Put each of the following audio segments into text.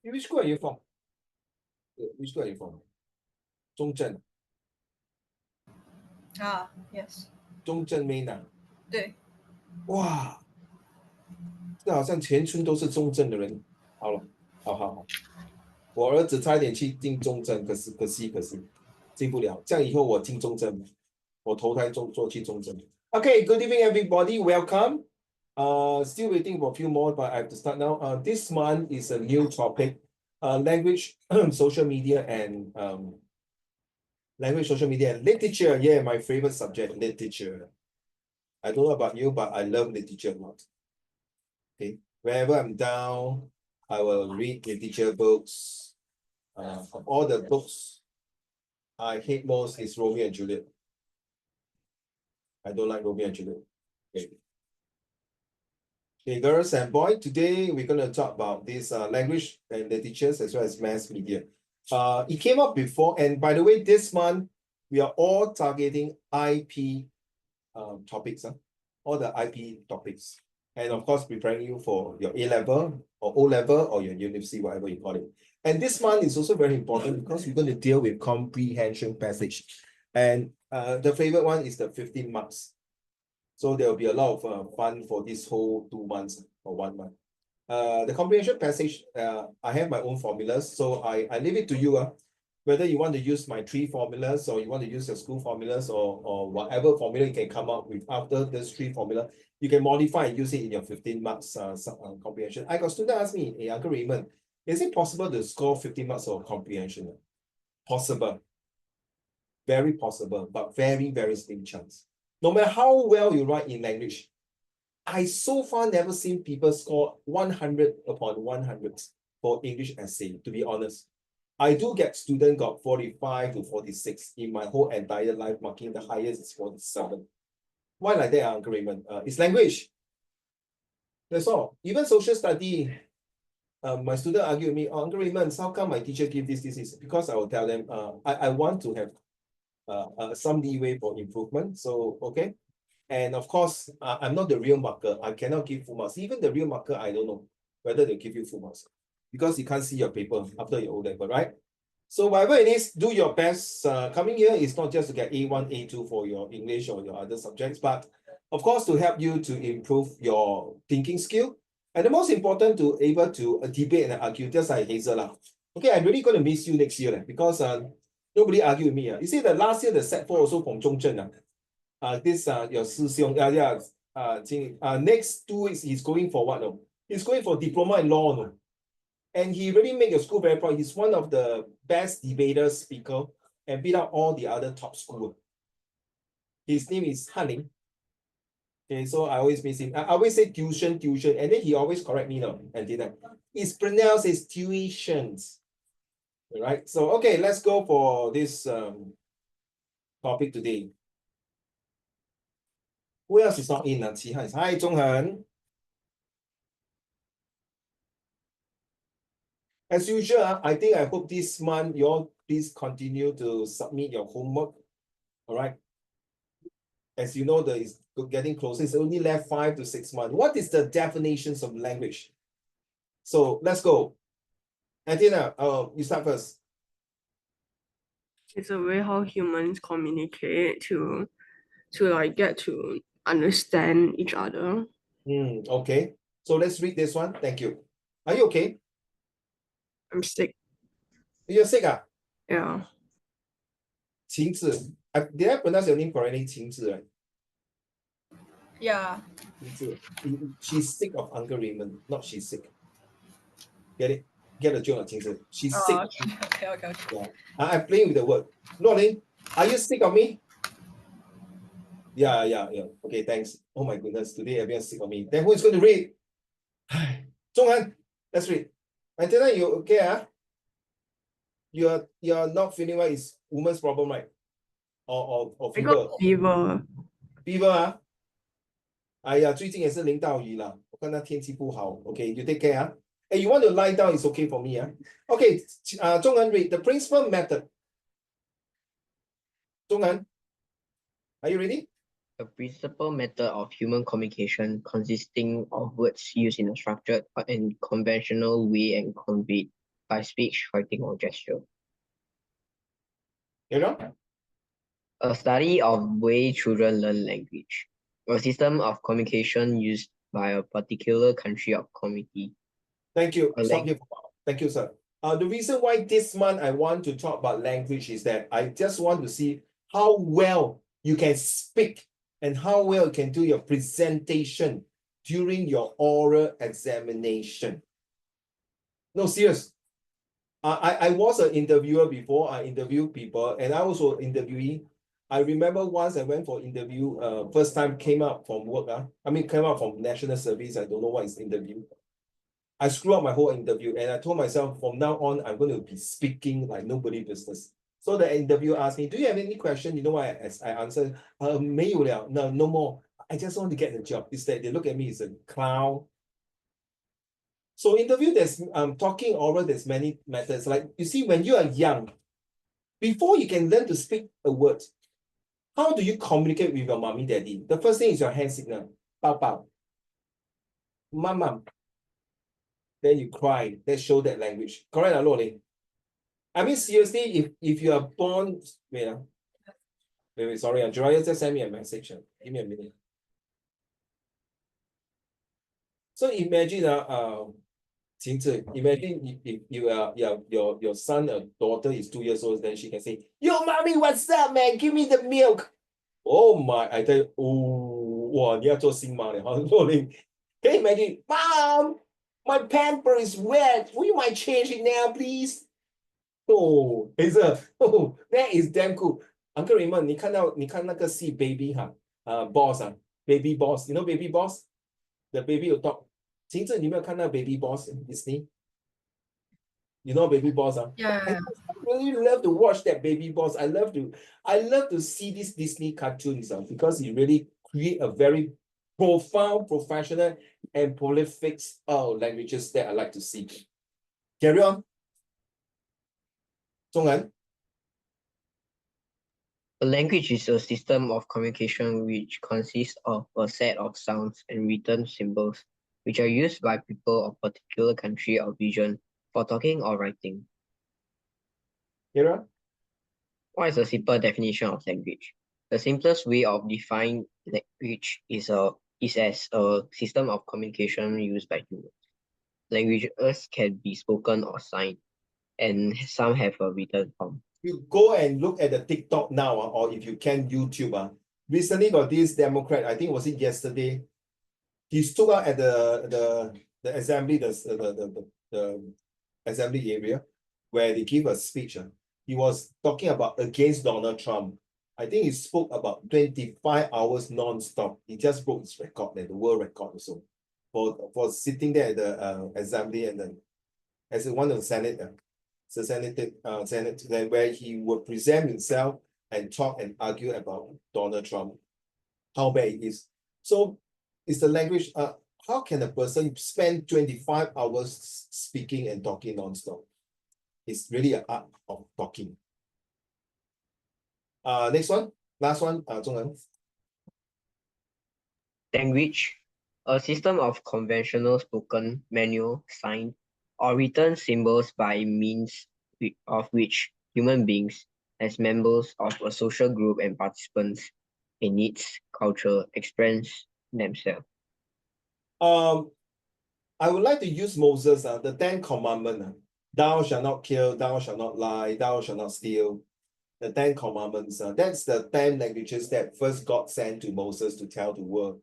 Which school are you from? Which school are you from? 中正 Yes. 中正 main 啊？对。哇，这好像全村都是中正的人。好了，好，我儿子差一点去进中正，可惜进不了。这样以后我进中正，我投胎做去中正。Okay, good evening everybody. Welcome. Still waiting for a few more, but I have to start now. This month is a new topic. Language, social media, and literature. Yeah, my favorite subject, literature. I don't know about you, but I love literature a lot. Okay, wherever I'm down, I will read literature books. Of all the books I hate most is Romeo and Juliet. I don't like Romeo and Juliet. Okay. Okay, girls and boys, today we're going to talk about this language and literatures as well as mass media. It came up before, and by the way, this month we are all targeting IP topics, all the IP topics. And of course, preparing you for your A-level or O-level or your university, whatever you call it. And this month is also very important because we're going to deal with comprehension passage. And the favorite one is the 15 marks. So there will be a lot of fun for this whole 2 months or 1 month. The comprehension passage, I have my own formulas, so I leave it to you. Whether you want to use my 3 formulas or you want to use your school formulas or whatever formula you can come up with after this 3 formula, you can modify and use it in your 15 marks comprehension. I got student ask me, hey, Uncle Raymond, is it possible to score 15 marks of comprehension? Possible. Very possible, but very, very slim chance. No matter how well you write in language, I so far never seen people score 100 upon 100 for English essay, to be honest. I do get student got 45 to 46 in my whole entire life, marking the highest is 47. Why like that, Uncle Raymond? It's language. That's all. Even social study, my student argue with me, oh, Uncle Raymond, how come my teacher give this? Because I will tell them, I want to have some leeway for improvement. So, okay. And of course, I'm not the real marker. I cannot give full marks. Even the real marker, I don't know whether they give you full marks because you can't see your paper after your O-level, right? So whatever it is, do your best. Coming here is not just to get A1, A2 for your English or your other subjects, but of course to help you to improve your thinking skill. And the most important to able to debate and argue, just like Hazel. Okay, I'm really going to miss you next year because nobody argue with me. You see, the last year, the Sec4 also from Zhongzhen. This your 师兄 next 2 weeks he's going for what? No? He's going for diploma in law. No? And he really made your school very proud. He's one of the best debater speaker and beat out all the other top school. His name is Hanning. Okay, so I always miss him. I always say tuition, and then he always correct me now. And then it's pronounced as tuitions. All right. So okay, let's go for this topic today. Who else is not in? Hi, Zhonghan. As usual, I hope this month you all please continue to submit your homework. All right. As you know, it's getting closer. It's only left 5 to 6 months. What is the definitions of language? So let's go. Antina, you start first. It's a way how humans communicate to like get to understand each other. Okay. So let's read this one. Thank you. Are you okay? I'm sick. You're sick, Yeah. 晴子. Did I pronounce your name correctly? 晴子, right? Yeah. 晴子. She's sick of Uncle Raymond, not she's sick. Get it? Get the joke, 晴子. She's sick. Okay. Yeah. I'm playing with the word. Lorraine, are you sick of me? Yeah. Okay, thanks. Oh my goodness, today everyone's sick of me. Then who is going to read? Zhonghan, let's read. Antenna, you okay? You're not feeling well. It's woman's problem, right? Or I fever? got fever. Fever 哎呀，最近也是淋到雨了，我看到天气不好。Okay, you take care. Hey, you want to lie down? It's okay for me. Okay, Zhonghan, read the principal method. Zhonghan, are you ready? A principal method of human communication consisting of words used in a structured and conventional way and conveyed by speech, writing, or gesture. You know? A study of way children learn language. A system of communication used by a particular country or community. Thank you. A Stop lang- here. Thank you, sir. The reason why this month I want to talk about language is that I just want to see how well you can speak and how well you can do your presentation during your oral examination. No, serious. I was an interviewer before. I interviewed people and I also interviewee. I remember once I went for interview, first time came out from work. Came out from national service. I don't know what is interview. I screw up my whole interview and I told myself from now on, I'm going to be speaking like nobody business. So the interviewer asked me, do you have any question? You know what I answered? 没有了, no more. I just want to get the job. It's that they look at me as a clown. So interview, there's talking oral, there's many methods. Like you see, when you are young, before you can learn to speak a word, how do you communicate with your mommy, daddy? The first thing is your hand signal. Bao bao. Mama. Then you cry. That show that language. Correct, Loli? I mean, seriously, if you are born, wait, sorry, Jiraiya just send me a message. Give me a minute. So imagine, imagine if your son or daughter is 2 years old, then she can say, "Yo, mommy, what's up, man? Give me the milk." Oh my, I tell you, oh, wow, 你要做新妈了，Loli. Can you imagine, Mom, my pamper is wet. Will you mind change it now, please? Oh, is oh, that is damn cool. Uncle Raymond, 你看那个戏 Baby Boss Baby Boss, you know Baby Boss? The baby will talk. 晴子，你有没有看到 Baby Boss in Disney? You know Baby Boss Yeah. I really love to watch that Baby Boss. I love to see these Disney cartoons because it really create a very profound, professional, and prolific languages that I like to see. Carry on. 中文 A language is a system of communication which consists of a set of sounds and written symbols which are used by people of particular country or region for talking or writing. Kira? What is a simple definition of language? The simplest way of defining language is as a system of communication used by humans. Languages can be spoken or signed, and some have a written form. You go and look at the TikTok now, or if you can, YouTube. Recently got this Democrat, I think was it yesterday. He stood out at the assembly, the assembly area where they give a speech. He was talking about against Donald Trump. I think he spoke about 25 hours non-stop. He just broke his record, the world record also, for sitting there at the assembly and then as one of the Senate. Senate, where he would present himself and talk and argue about Donald Trump, how bad it is. So it's the language. How can a person spend 25 hours speaking and talking non-stop? It's really an art of talking. Next one, last one, Zhongwen. Language, a system of conventional spoken, manual, signed, or written symbols by means of which human beings, as members of a social group and participants in its culture, express themselves. I would like to use Moses, the 10 Commandments. Thou shalt not kill, thou shalt not lie, thou shalt not steal. The 10 Commandments. That's the 10 languages that first God sent to Moses to tell the world.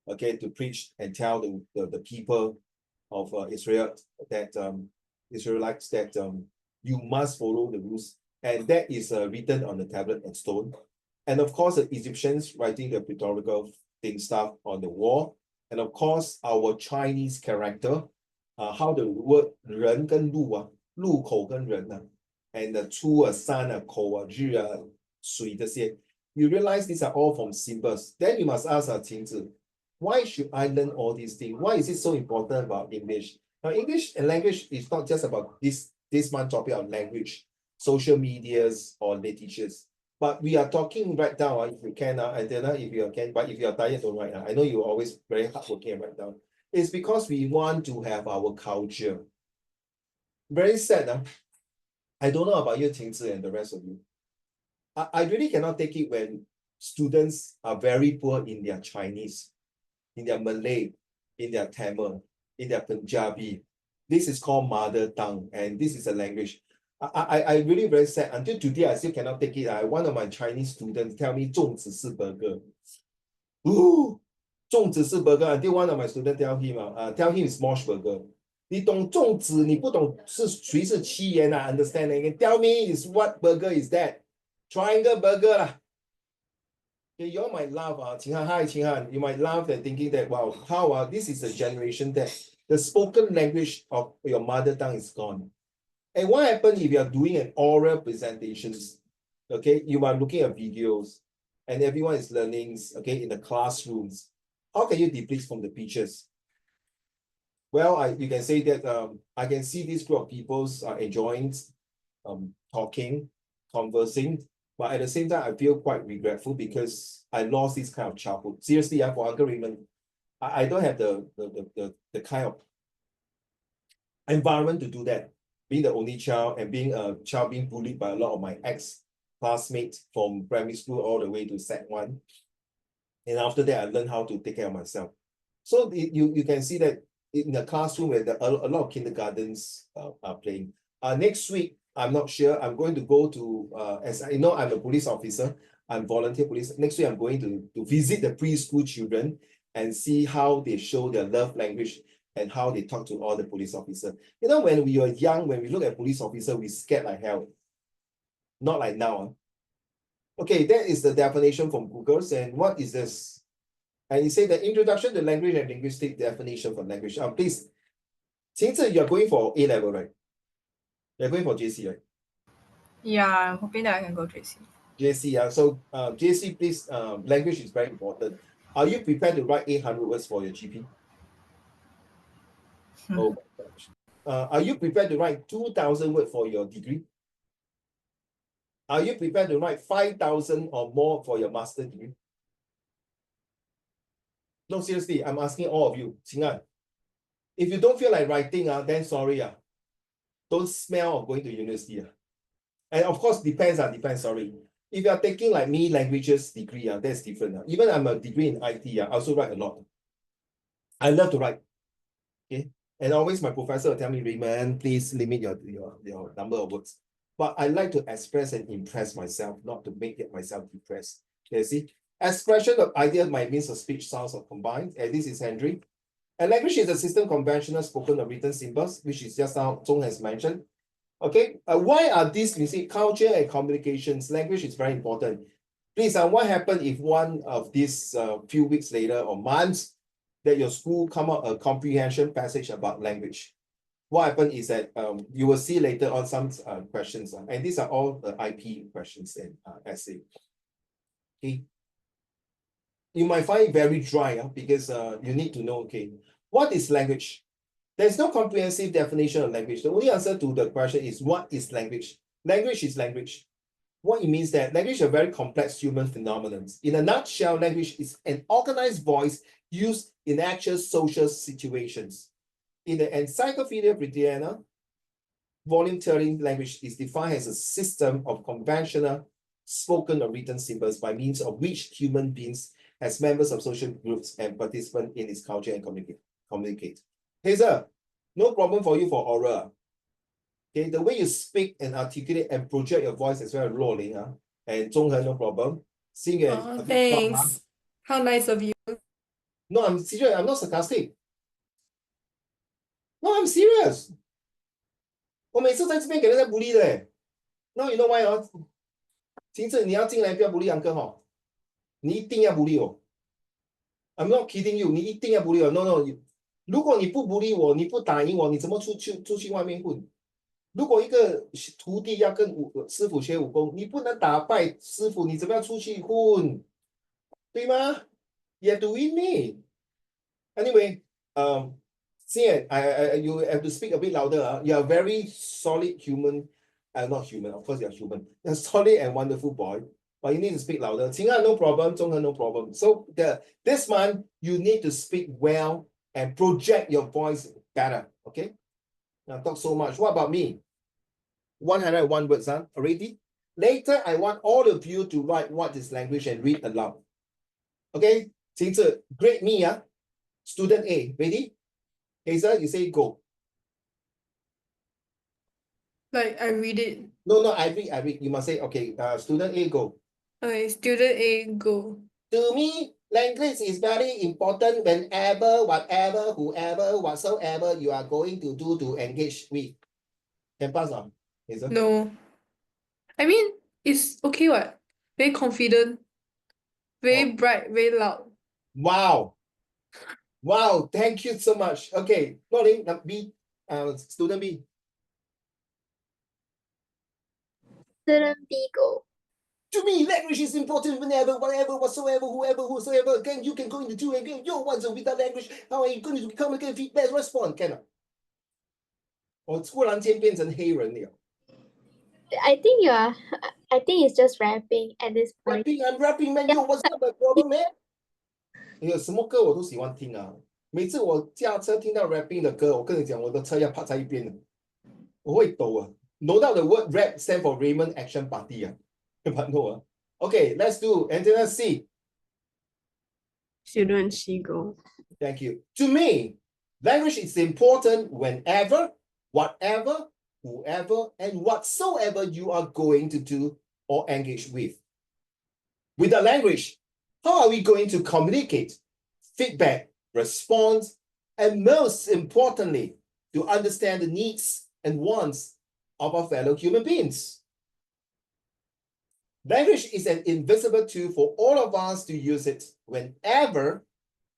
Okay, to preach and tell the people of Israel that Israelites that you must follow the rules, and that is written on the tablet and stone. And of course, the Egyptians writing the pictorial stuff on the wall, and of course, our Chinese character, how the word 人跟路路口跟人and the 出山口日水这些, you realize these are all from symbols. Then you must ask 晴子, why should I learn all these things? Why is it so important about English? Now, English and language is not just about this month topic of language, social medias or literatures. But we are talking right now, if you can, and then if you can, but if you are tired, don't write. I know you're always very hardworking right now. It's because we want to have our culture. very sad. I don't know about you, Qingzi, and the rest of you. I really cannot take it when students are very poor in their Chinese, in their Malay, in their Tamil, in their Punjabi. This is called mother tongue, and this is a language. I really very sad. Until today, I still cannot take it. One of my Chinese students tell me 粽子是 burger. Ooh, 粽子是 burger. Until one of my students tell him, tell him it's mosh burger. 你懂粽子，你不懂是谁是七言啊 ？Understand? You can tell me is what burger is that? Triangle burger lah. Okay, you all might laugh. Hi, Qinghan. You might laugh at thinking that, wow, how this is a generation that the spoken language of your mother tongue is gone. And what happens if you are doing an oral presentations? Okay, you are looking at videos and everyone is learning, okay, in the classrooms. How can you deplete from the pictures? Well, you can say that I can see this group of people are enjoying talking, conversing, but at the same time, I feel quite regretful because I lost this kind of childhood. Seriously, for Uncle Raymond, I don't have the kind of environment to do that. Being the only child and being a child being bullied by a lot of my ex-classmates from primary school all the way to Sec 1. And after that, I learned how to take care of myself. So you can see that in the classroom where a lot of kindergartens are playing. Next week, I'm not sure. I'm going to go to, as I know, I'm a police officer. I'm volunteer police. Next week, I'm going to visit the preschool children and see how they show their love language and how they talk to all the police officers. You know, when we were young, when we look at police officers, we scared like hell. Not like now. Okay, that is the definition from Google's. And what is this? And you say the introduction to language and linguistic definition for language. Please, Qingzi, you're going for A level, right? You're going for JC, right? Yeah, I'm hoping that I can go JC. JC, yeah. So JC, please, language is very important. Are you prepared to write 800 words for your GP? Oh my gosh. Are you prepared to write 2,000 words for your degree? Are you prepared to write 5,000 or more for your master degree? No, seriously, I'm asking all of you. Qing'an, if you don't feel like writing, then sorry. Don't smell of going to university. And of course, depends, sorry. If you are taking like me languages degree, that's different. Even I'm a degree in IT, I also write a lot. I love to write. Okay. And always my professor will tell me, Raymond, please limit your number of words. But I like to express and impress myself, not to make it myself depressed. Okay, see? Expression of ideas by means of speech, sounds are combined. And this is Henry. And language is a system of conventional spoken or written symbols, which is just how Zhong has mentioned. Okay, why are these missing? Culture and communications. Language is very important. Please, what happened if one of these few weeks later or months that your school come up a comprehension passage about language? What happened is that you will see later on some questions, and these are all the IP questions and essay. Okay, you might find it very dry because you need to know, okay, what is language? There's no comprehensive definition of language. The only answer to the question is what is language? Language is language. What it means that language is a very complex human phenomenon. In a nutshell, language is an organized voice used in actual social situations. In the Encyclopedia Britannica, volume 13, language is defined as a system of conventional spoken or written symbols by means of which human beings as members of social groups and participant in its culture and communicate. Hazel, no problem for you for oral. Okay, the way you speak and articulate and project your voice as well as rolling, and Zhonghe, no problem. Sing and thanks. How nice of you. No, I'm serious. I'm not sarcastic. No, I'm serious. 我每次在这边给人家鼓励的欸。No, you know why 其实你要进来不要鼓励Uncle哦，你一定要鼓励我。I'm not kidding you， 你一定要鼓励我。No， 如果你不鼓励我，你不打赢我，你怎么出去外面混？如果一个徒弟要跟师傅学武功，你不能打败师傅，你怎么样出去混？对吗？ You have to win me. Anyway, Xian, you have to speak a bit louder. You are a very solid human. Not human, of course you're human. You're a solid and wonderful boy, but you need to speak louder. Qing'an, no problem. Zhonghe, no problem. So this month, you need to speak well and project your voice better, okay? Now talk so much. What about me? 101 words, huh? Already? Later, I want all of you to write what is language and read aloud. Okay? Grade me, student A. Ready? Hazel, you say go. Like I read it. No, I read. You must say, okay, student A, go. Okay, student A, go. To me, language is very important whenever, whatever, whoever, whatsoever you are going to do to engage with. Can pass on, Hazel? No. I mean, it's okay what? Very confident. Very bright, very loud. Wow. Wow, thank you so much. Okay, Pauline, B, student B. Student B, go. To me, language is important whenever, whatever, whatsoever, whoever, whosoever. Again, you can go into two again. Yo, what's without language? How are you going to communicate feedback response? Cannot. 我突然间变成黑人了。I think it's just rapping at this point. I'm rapping, man. Yo, what's up, my problem, man? 有什么歌我都喜欢听啊。每次我驾车听到 rapping 的歌，我跟你讲，我的车要趴在一边了，我会抖啊。No doubt the word rap stand for Raymond Action Party 啊，but no 啊。Okay, let's do antenna C. Student C, go. Thank you. To me, language is important whenever, whatever, whoever, and whatsoever you are going to do or engage with. With the language, how are we going to communicate, feedback, response, and most importantly, to understand the needs and wants of our fellow human beings? Language is an invisible tool for all of us to use it whenever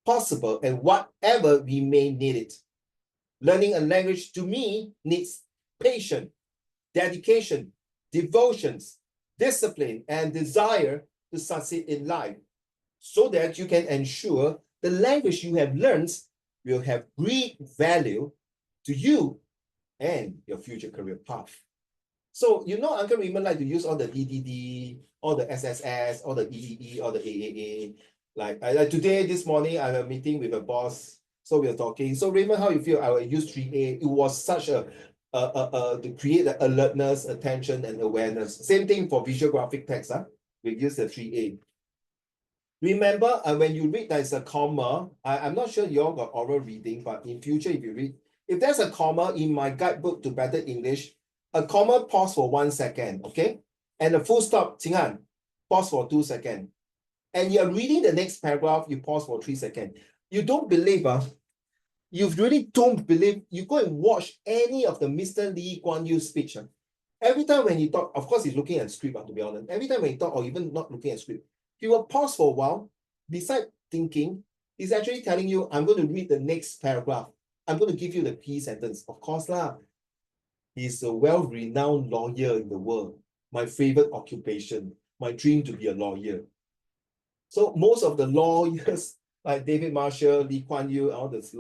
possible and whatever we may need it. Learning a language to me needs patience, dedication, devotions, discipline, and desire to succeed in life so that you can ensure the language you have learned will have great value to you and your future career path. So, you know, Uncle Raymond like to use all the DDD, all the SSS, all the EEE, all the AAA. Like today, this morning, I had a meeting with a boss. So we are talking. So Raymond, how you feel? I will use 3A. It was such to create the alertness, attention, and awareness. Same thing for visual graphic text. We use the 3A. Remember, when you read there's a comma, I'm not sure you all got oral reading, but in future, if you read, if there's a comma in my guidebook to better English, a comma pause for 1 second, okay? And a full stop, Qinghan, pause for 2 seconds. And you're reading the next paragraph, you pause for 3 seconds. You don't believe, you really don't believe, you go and watch any of the Mr. Lee Kuan Yew speech. Every time when he talk, of course he's looking at script, to be honest. Every time when he talk, or even not looking at script, he will pause for a while, beside thinking, he's actually telling you, I'm going to read the next paragraph. I'm going to give you the key sentence. Of course, he's a well-renowned lawyer in the world. My favorite occupation, my dream to be a lawyer. So most of the lawyers, like David Marshall, Lee Kuan Yew, all this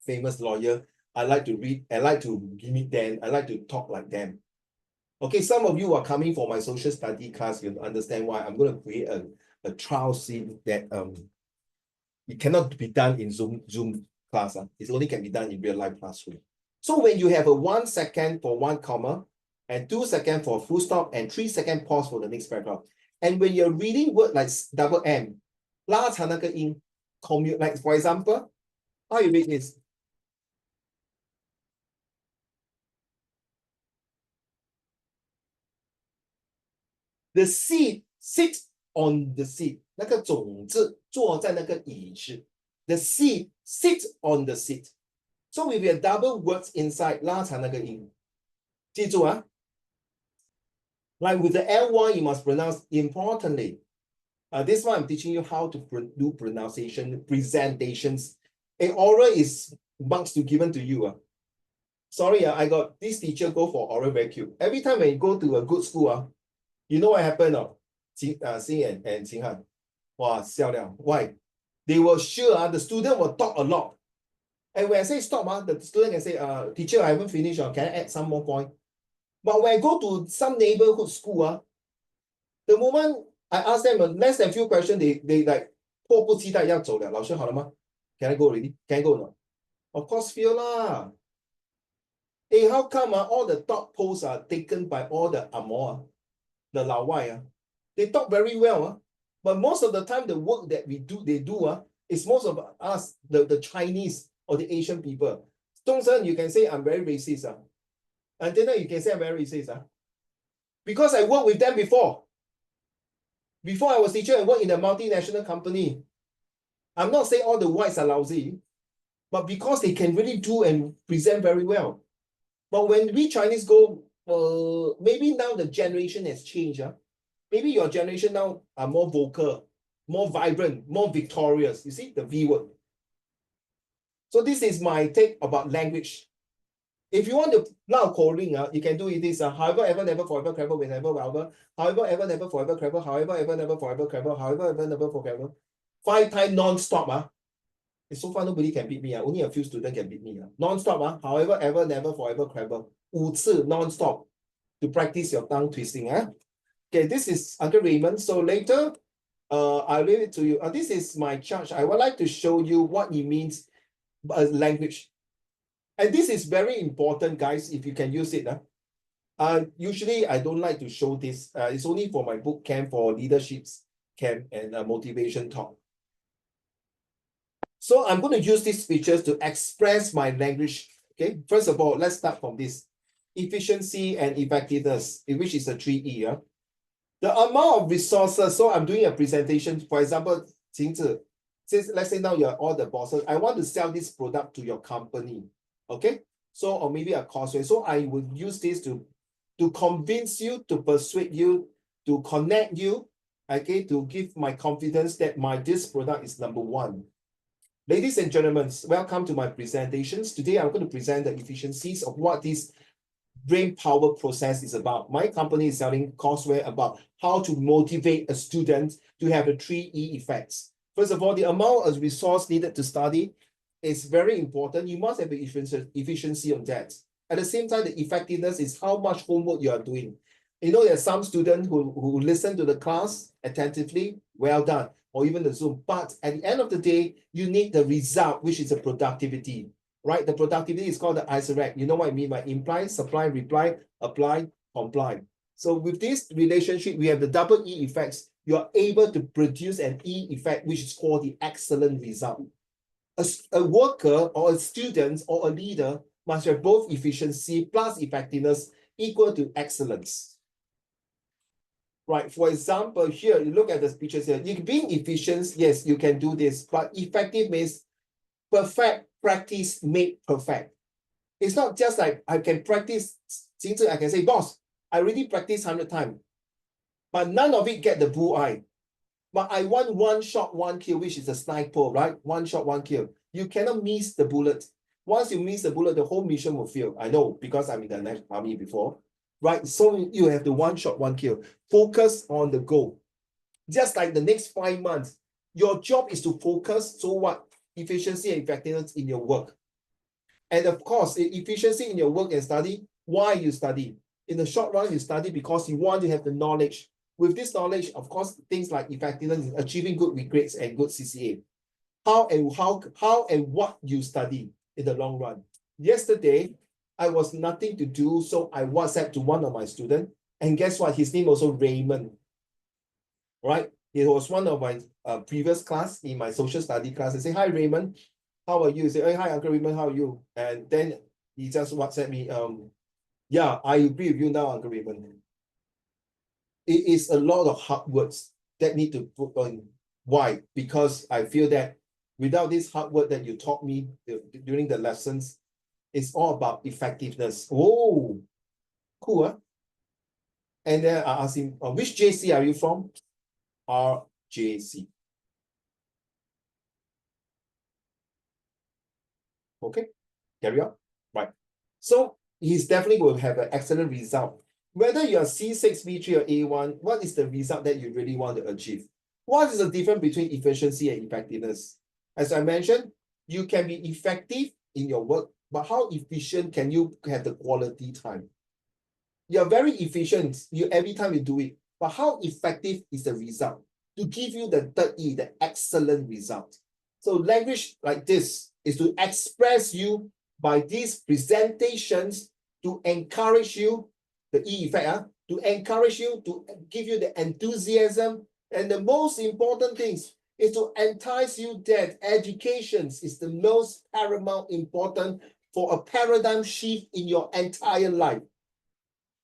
famous lawyer, I like to read, I like to meet them, I like to talk like them. Okay, some of you are coming for my social study class, you'll understand why I'm going to create a trial scene that it cannot be done in Zoom class. It only can be done in real life classroom. So when you have a 1 second for 1 comma, and 2 seconds for full stop, and 3 second pause for the next paragraph. And when you're reading word like double M, 拉长那个音, like for example, how you read this? The seed sits on the seat. 那个种子坐在那个椅子. The seed sits on the seat. So if you have double words inside, 拉长那个音. 记住啊. Like with the L1, you must pronounce importantly. This one I'm teaching you how to do pronunciation, presentations. An oral is marks to given to you. Sorry, I got this teacher go for oral very cute. Every time when you go to a good school, you know what happened? Xing and Qinghan. Wow, why? They were sure the student will talk a lot. And when I say stop, the student can say, teacher, I haven't finished. Can I add some more point? But when I go to some neighborhood school, the moment I ask them less than few questions, they like 迫不及待要走了。老师好了吗？ Can I go already? Can I go or not? Of course, feel lah. Hey, how come all the top posts are taken by all the Amor, the Lao Wai? They talk very well, but most of the time the work that they do is most of us, the Chinese or the Asian people. Zhongzhen, you can say I'm very racist. And then you can say I'm very racist. Because I worked with them before. Before I was teacher, I worked in a multinational company. I'm not saying all the whites are lousy, but because they can really do and present very well. But when we Chinese go, maybe now the generation has changed. Maybe your generation now are more vocal, more vibrant, more victorious. You see the V word. So this is my take about language. If you want to now calling, you can do it this. However, ever, never, forever, clever, whenever, wherever. However, ever, never, forever, clever. However, ever, never, forever, clever. However, ever, never, forever. 5 times non-stop. It's so far nobody can beat me. Only a few students can beat me. Non-stop. However, ever, never, forever, clever. 5次 non-stop to practice your tongue twisting. Okay, this is Uncle Raymond. So later, I'll leave it to you. This is my chart. I would like to show you what it means language. And this is very important, guys, if you can use it. Usually, I don't like to show this. It's only for my boot camp, for leaderships camp and motivation talk. So I'm going to use these features to express my language. Okay, first of all, let's start from this. Efficiency and effectiveness, which is a 3E. The amount of resources, so I'm doing a presentation, for example, Qingzi, since let's say now you're all the bosses, I want to sell this product to your company. Okay, so or maybe a causeway. So I would use this to convince you, to persuade you, to connect you, okay, to give my confidence that this product is number one. Ladies and gentlemen, welcome to my presentations. Today I'm going to present the efficiencies of what this brain power process is about. My company is selling courseware about how to motivate a student to have the 3E effects. First of all, the amount of resource needed to study is very important. You must have the efficiency on that. At the same time, the effectiveness is how much homework you are doing. You know, there are some students who listen to the class attentively, well done, or even the Zoom. But at the end of the day, you need the result, which is the productivity, right? The productivity is called the ISRAC. You know what I mean by imply, supply, reply, apply, comply. So with this relationship, we have the double E effects. You are able to produce an E effect, which is called the excellent result. A worker or a student or a leader must have both efficiency plus effectiveness equal to excellence. Right, for example, here, you look at the pictures here. Being efficient, yes, you can do this, but effective means perfect practice made perfect. It's not just like I can practice, I can say, boss, I already practiced 100 times, but none of it get the bullseye. But I want one shot, one kill, which is a sniper, right? One shot, one kill. You cannot miss the bullet. Once you miss the bullet, the whole mission will fail. I know, because I'm in the National Army before, right? So you have the one shot, one kill. Focus on the goal. Just like the next 5 months, your job is to focus. So what? Efficiency and effectiveness in your work. And of course, efficiency in your work and study. Why you study? In the short run, you study because you want to have the knowledge. With this knowledge, of course, things like effectiveness, achieving good grades and good CCA. How and what you study in the long run. Yesterday, I was nothing to do, so I WhatsApp to one of my students, and guess what? His name also Raymond, right? It was one of my previous class in my social study class. I say, hi Raymond, how are you? He say, hey, hi Uncle Raymond, how are you? And then he just WhatsApp me, yeah, I agree with you now, Uncle Raymond. It is a lot of hard works that need to put on. Why? Because I feel that without this hard work that you taught me during the lessons, it's all about effectiveness. Oh, cool, huh? And then I asked him, which JC are you from? RJC. Okay, carry on. Right. So he's definitely going to have an excellent result. Whether you're C6, B3, or A1, what is the result that you really want to achieve? What is the difference between efficiency and effectiveness? As I mentioned, you can be effective in your work, but how efficient can you have the quality time? You're very efficient every time you do it, but how effective is the result? To give you the third E, the excellent result. So language like this is to express you by these presentations to encourage you, the E effect, to encourage you, to give you the enthusiasm. And the most important things is to entice you that education is the most paramount important for a paradigm shift in your entire life.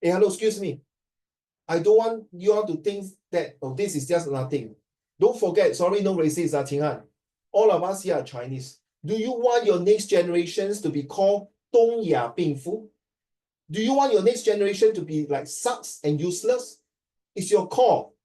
Hey, hello, excuse me. I don't want you all to think that, oh, this is just nothing. Don't forget, sorry, no racist, Qing Han. All of us here are Chinese. Do you want your next generations to be called Dong Ya Bing Fu? Do you want your next generation to be like sucks and useless? It's your call.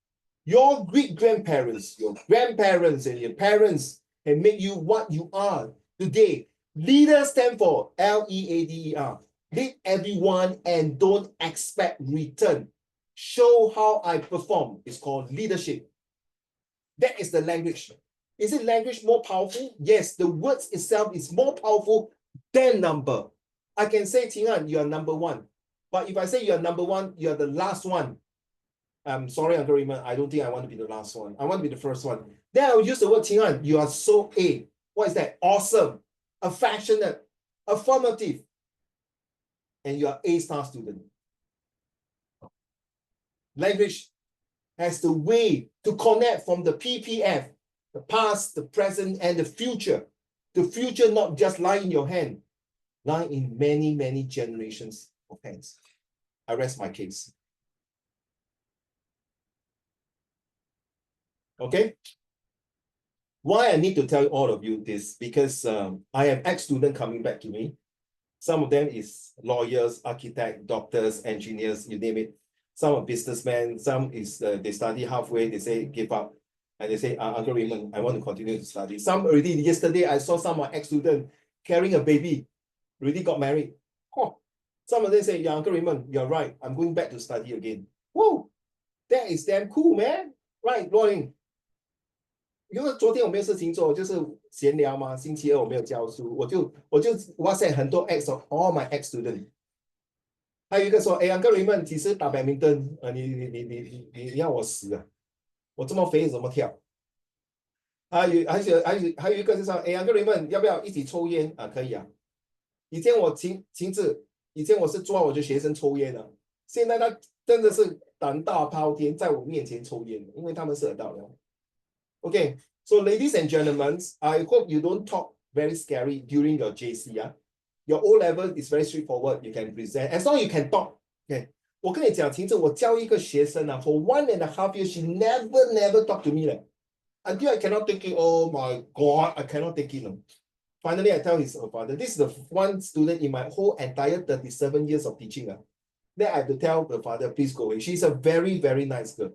Your great-grandparents, your grandparents, and your parents can make you what you are today. Leaders stand for Leader. Lead everyone and don't expect return. Show how I perform. It's called leadership. That is the language. Is it language more powerful? Yes, the words itself is more powerful than number. I can say, Qing Han, you are number one. But if I say you are number one, you are the last one. I'm sorry, Uncle Raymond, I don't think I want to be the last one. I want to be the first one. Then I will use the word Qing Han, you are so A. What is that? Awesome, affectionate, affirmative. And you are A-star student. Language has the way to connect from the PPF, the past, the present, and the future. The future not just lie in your hand, lie in many, many generations of hands. I rest my case. Okay? Why I need to tell all of you this? Because I have ex-students coming back to me. Some of them is lawyers, architects, doctors, engineers, you name it. Some are businessmen, some is they study halfway, they say give up. And they say, Uncle Raymond, I want to continue to study. Some already, yesterday, I saw some of my ex-students carrying a baby, already got married. Oh, some of them say, yeah, Uncle Raymond, you're right. I'm going back to study again. Whoa, that is damn cool, man. Right, Lauren. 因为昨天我没有事情做，就是闲聊嘛。星期二我没有教书，我就WhatsApp 很多 ex of all my ex student。还有一个说，哎，Uncle Raymond，其实打badminton，你要我死啊！我这么肥怎么跳？还有一个就是说，哎，Uncle Raymond，要不要一起抽烟啊？可以啊。以前我亲自，以前我是抓我的学生抽烟的，现在他真的是胆大包天，在我面前抽烟，因为他们是adult了。Okay, so ladies and gentlemen, I hope you don't talk very scary during your JC. Your O level is very straightforward. You can present as long as you can talk. Okay. 我跟你讲，其实我教一个学生啊 for 1.5 years, she never talk to me until I cannot take it. Oh my God, I cannot take it. Finally, I tell his father, this is the one student in my whole entire 37 years of teaching. Then I have to tell the father, please go away. She's a very, very nice girl.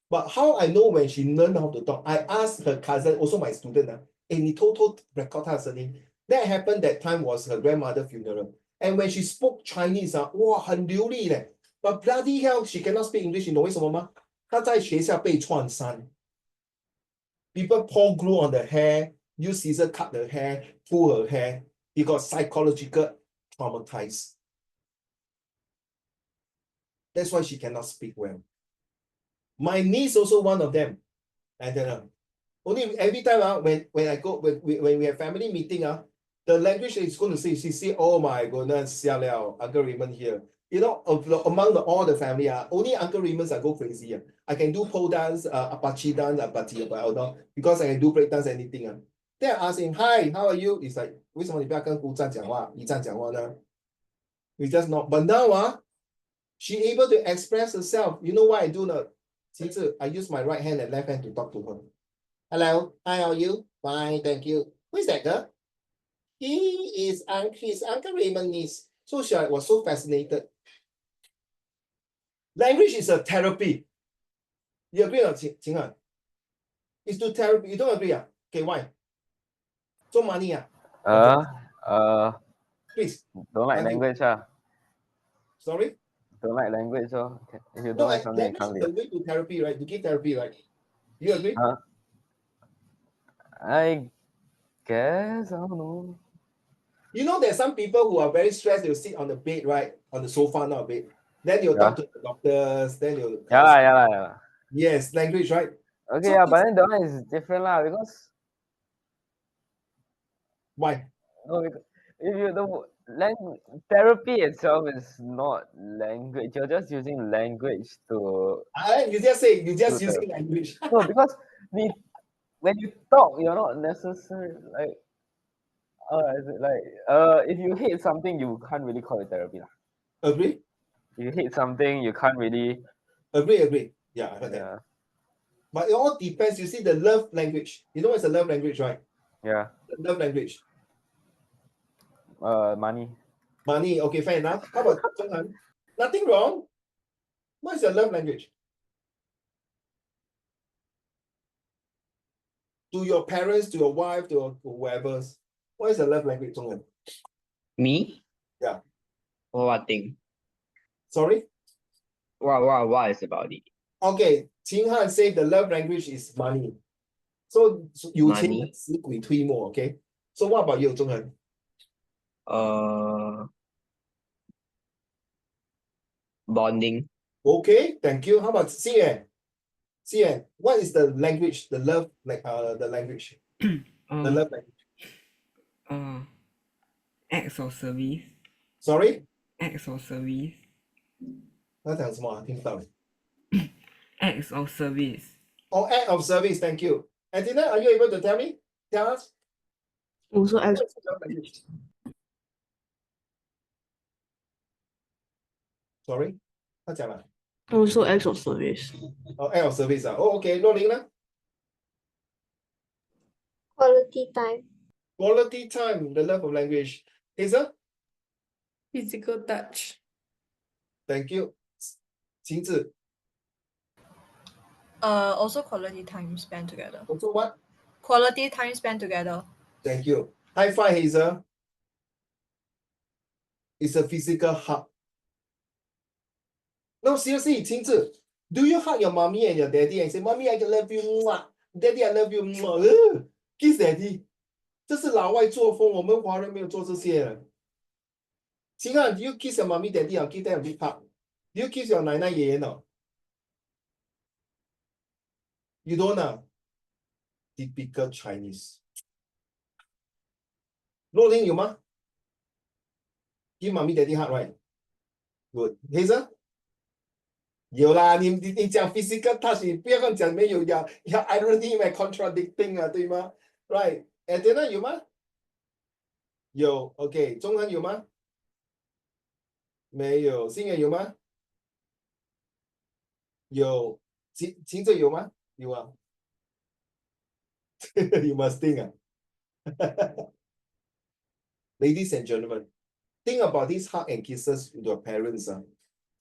But how I know when she learned how to talk, I asked her cousin, also my student, 你偷偷 record 她的声音. That happened that time was her grandmother's funeral. And when she spoke Chinese, 哇，很流利嘞。But bloody hell, she cannot speak English. 你懂为什么吗？她在学校被创伤。People pour glue on the hair, use scissors cut the hair, pull her hair. He got psychological traumatized. That's why she cannot speak well. My niece also one of them. And then only every time when I go when we have family meeting, the language is going to say, she say, oh my goodness, Uncle Raymond here. You know, among all the family, only Uncle Raymond's I go crazy. I can do pole dance, Apache dance, because I can do break dance, anything. Then I ask him, hi, how are you? It's like, 为什么你不要跟吴站讲话，一站讲话呢？ We just not. But now, she able to express herself. You know what I do now? I use my right hand and left hand to talk to her. Hello, hi, how are you? Fine, thank you. Who is that girl? He is Uncle Raymond niece. So she was so fascinated. Language is a therapy. You agree or not, Qing Han? It's to therapy. You don't agree? Okay, why? So money, please. Don't like Thank you. language, Sorry? Don't like language, so if you No, don't like something, you language can't is the live. way to therapy, right? To give therapy, right? You agree? I guess, I don't know. You know, there's some people who are very stressed. They'll sit on the bed, right? On the sofa, not bed. Then they'll talk to the doctors. Then they'll. Yeah. Yes, language, right? Okay, So yeah, but then that one is different lah, because why? no, because if you don't therapy itself is not language. You're just using language to You just say you just do using therapy. language. No, because when you talk, you're not necessarily like is it like if you hate something, you can't really call it therapy lah. Agree? If you hate something, you can't really Agree. Yeah, I heard that. yeah But it all depends. You see the love language. You know what's the love language, right? yeah The love language. money. Money. Okay, fair enough. How about Zhonghan? Nothing wrong. What's your love language? To your parents, to your wife, to your whoever. What is the love language, Zhonghan? Me? Yeah. For what thing? Sorry? What is about it? Okay, Qing Han said the love language is money. So 有钱人 Money. 死鬼推磨, okay? So what about you, Zhonghan? Bonding. Okay, thank you. How about Xian? Xian, what is the language, the love, like the language? The love language. Acts of service. Sorry? Acts of service. 他讲什么啊？听不到。 Acts of service. Oh, act of service, thank you. Antina, are you able to tell me? Tell us. Also What acts is the love language? Sorry? 他讲了。also acts of service. Oh, act of service 啊。Oh, okay. 若琳呢？ Quality time. Quality time, the love of language. Hazel? Physical touch. Thank you. 晴子 Also quality time spent together. also what? Quality time spent together. Thank you. High five, Hazel. It's a physical hug. No, seriously, 晴子, do you hug your mommy and your daddy and say, Mommy, I love you, mwah. Daddy, I love you, mwah. Kiss daddy. 这是老外作风，我们华人没有做这些。晴汉, do you kiss your mommy, daddy, or give them a big hug? Do you kiss your 奶奶爷爷 no? You don't know. Typical Chinese. 若琳有吗 ？Give mommy, daddy hug, right? Good. Hazel? 有啦，你讲 physical touch， 你不要讲没有呀，irony 咪 contradicting 啊，对吗 ？Right？ Antenna 有吗？有 ，OK。中恒有吗？没有。新人有吗？有。秦哲有吗？有啊。You must think 啊。Ladies and gentlemen, think about these hug and kisses with your parents.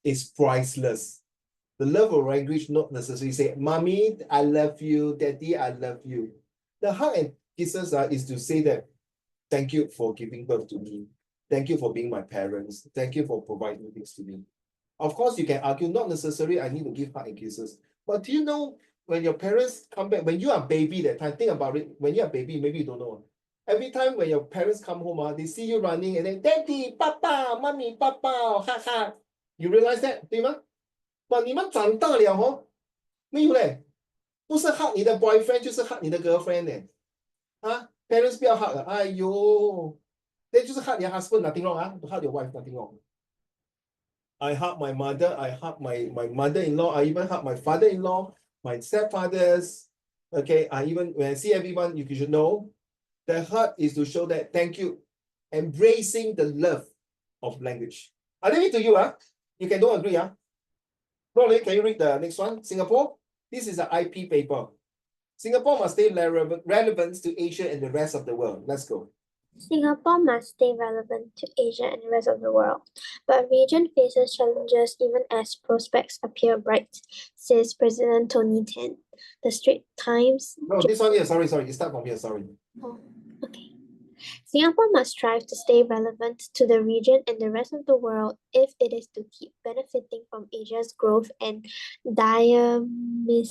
It's priceless. The love of language not necessarily say, Mommy, I love you, Daddy, I love you. The hug and kisses is to say that, thank you for giving birth to me. Thank you for being my parents. Thank you for providing things to me. Of course, you can argue, not necessarily I need to give hug and kisses. But do you know, when your parents come back, when you are baby that time, think about it, when you are baby, maybe you don't know. Every time when your parents come home, they see you running and then, Daddy, Papa, Mommy, Papa, ha ha. You realize that, 对吗？你们长大了哦，没有嘞，不是 hug 你的 boyfriend 就是 hug 你的 girlfriend 呢。parents 不要 hug 了，哎呦，那就是 hug 你的 husband nothing wrong 啊， hug your wife nothing wrong. I hug my mother, I hug my mother-in-law, I even hug my father-in-law, my stepfathers. Okay, when I see everyone, you should know, the hug is to show that thank you, embracing the love of language. I leave it to you, you can don't agree, Rolly, can you read the next one? Singapore, this is an IP paper. Singapore must stay relevant to Asia and the rest of the world. Let's go. Singapore must stay relevant to Asia and the rest of the world, but region faces challenges even as prospects appear bright, says President Tony Tan. The Straits Times. No, this one here, sorry, you start from here, sorry. Oh, okay. Singapore must strive to stay relevant to the region and the rest of the world if it is to keep benefiting from Asia's growth and dynamism.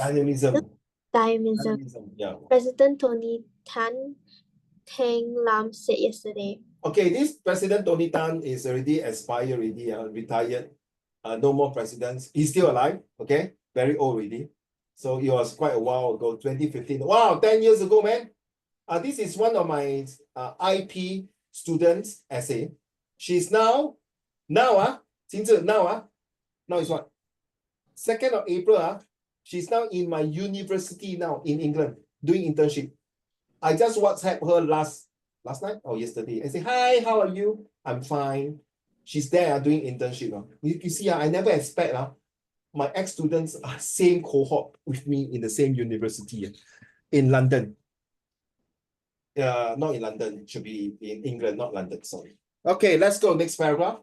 Yeah. President Tony Tan Tang Lam said yesterday. Okay, this President Tony Tan is already expired already, retired. No more presidents. He's still alive, okay? Very old already. So it was quite a while ago, 2015. Wow, 10 years ago, man. This is one of my IP students' essay. She's now, Jingzi, now is what? 2nd of April, she's now in my university now in England doing internship. I just WhatsApp her last night or yesterday. I say, hi, how are you? I'm fine. She's there doing internship. You see, I never expect my ex-students are same cohort with me in the same university in London. Not in London, it should be in England, not London, sorry. Okay, let's go next paragraph.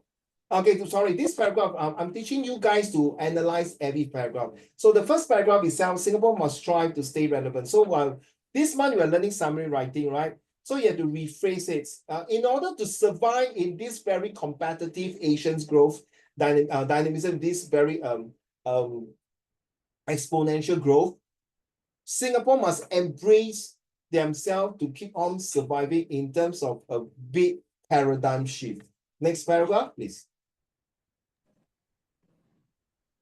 Okay, sorry, this paragraph, I'm teaching you guys to analyze every paragraph. So the first paragraph itself, Singapore must strive to stay relevant. So while this month we are learning summary writing, right? So you have to rephrase it. In order to survive in this very competitive Asian's growth, dynamism, this very exponential growth, Singapore must embrace themselves to keep on surviving in terms of a big paradigm shift. Next paragraph, please.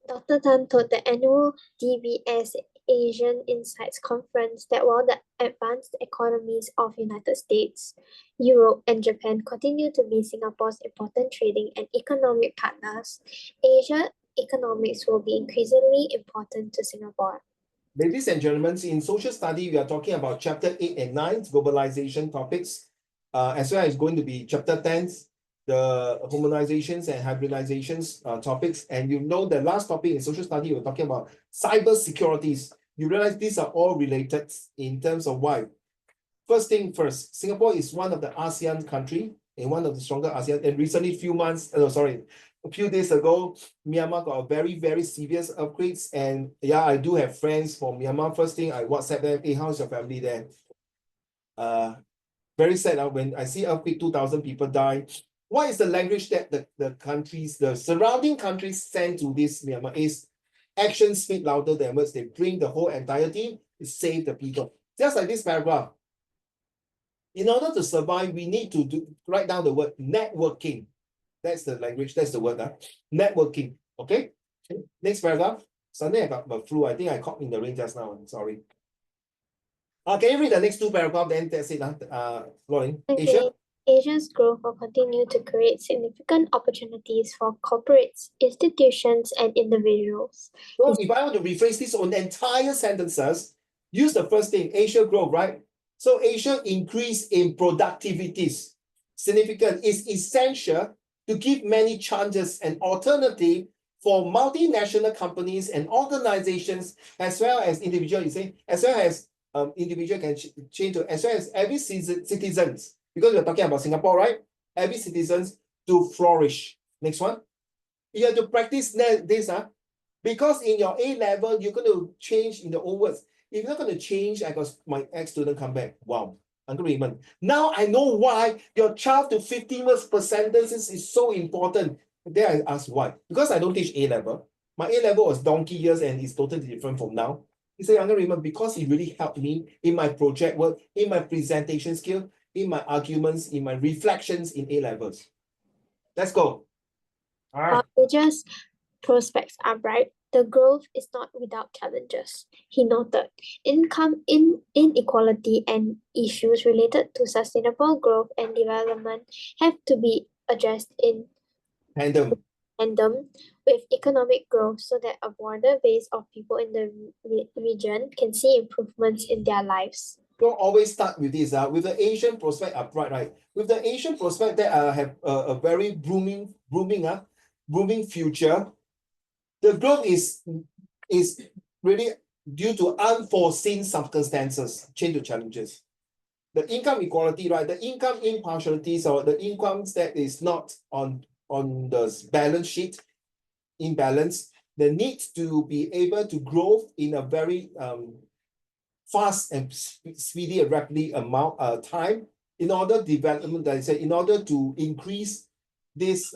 Dr. Tan told the annual DBS Asian Insights Conference that while the advanced economies of United States, Europe, and Japan continue to be Singapore's important trading and economic partners, Asia economics will be increasingly important to Singapore. Ladies and gentlemen, in social study, we are talking about chapter 8 and 9, globalization topics, as well as going to be chapter 10, the homogenizations and hybridizations topics. And you know the last topic in social study, we're talking about cyber securities. You realize these are all related in terms of why. First thing first, Singapore is one of the ASEAN country and one of the stronger ASEAN. And recently, a few days ago, Myanmar got a very, very serious earthquakes. And yeah, I do have friends from Myanmar. First thing, I WhatsApp them, hey, how's your family there? Very sad when I see earthquake, 2,000 people die. What is the language that the surrounding countries send to this Myanmar? Is actions speak louder than words. They bring the whole entirety to save the people. Just like this paragraph. In order to survive, we need to write down the word networking. That's the language, that's the word. Networking. Okay? Next paragraph. Sunday I got the flu. I think I caught in the rain just now. I'm sorry. Can you read the next two paragraphs? Then that's it. Lauren. Okay. Asia? Asia's growth will continue to create significant opportunities for corporates, institutions, and individuals. So if I want to rephrase this on entire sentences, use the first thing, Asia growth, right? So Asia increase in productivities, significant, is essential to give many chances and alternative for multinational companies and organizations, as well as individual, you say, as well as individual can change to, as well as every citizens, because we're talking about Singapore, right? Every citizens to flourish. Next one. You have to practice this, because in your A level, you're going to change in the old words. If you're not going to change, I got my ex-student come back. Wow. Uncle Raymond. Now I know why your 12 to 15 words per sentences is so important. Then I asked why. Because I don't teach A level. My A level was donkey years and it's totally different from now. He said, Uncle Raymond, because it really helped me in my project work, in my presentation skill, in my arguments, in my reflections in A levels. Let's go. While Asia's prospects are bright, the growth is not without challenges, he noted. Income inequality and issues related to sustainable growth and development have to be addressed in Tandem. tandem with economic growth so that a broader base of people in the region can see improvements in their lives. Don't always start with this. With the Asian prospect upright, right? With the Asian prospect that have a very booming future, the growth is really due to unforeseen circumstances, change to challenges. The income equality, right? The income impartialities or the incomes that is not on the balance sheet, imbalance, the need to be able to grow in a very fast and speedy and rapidly amount time in order development, that I say, in order to increase this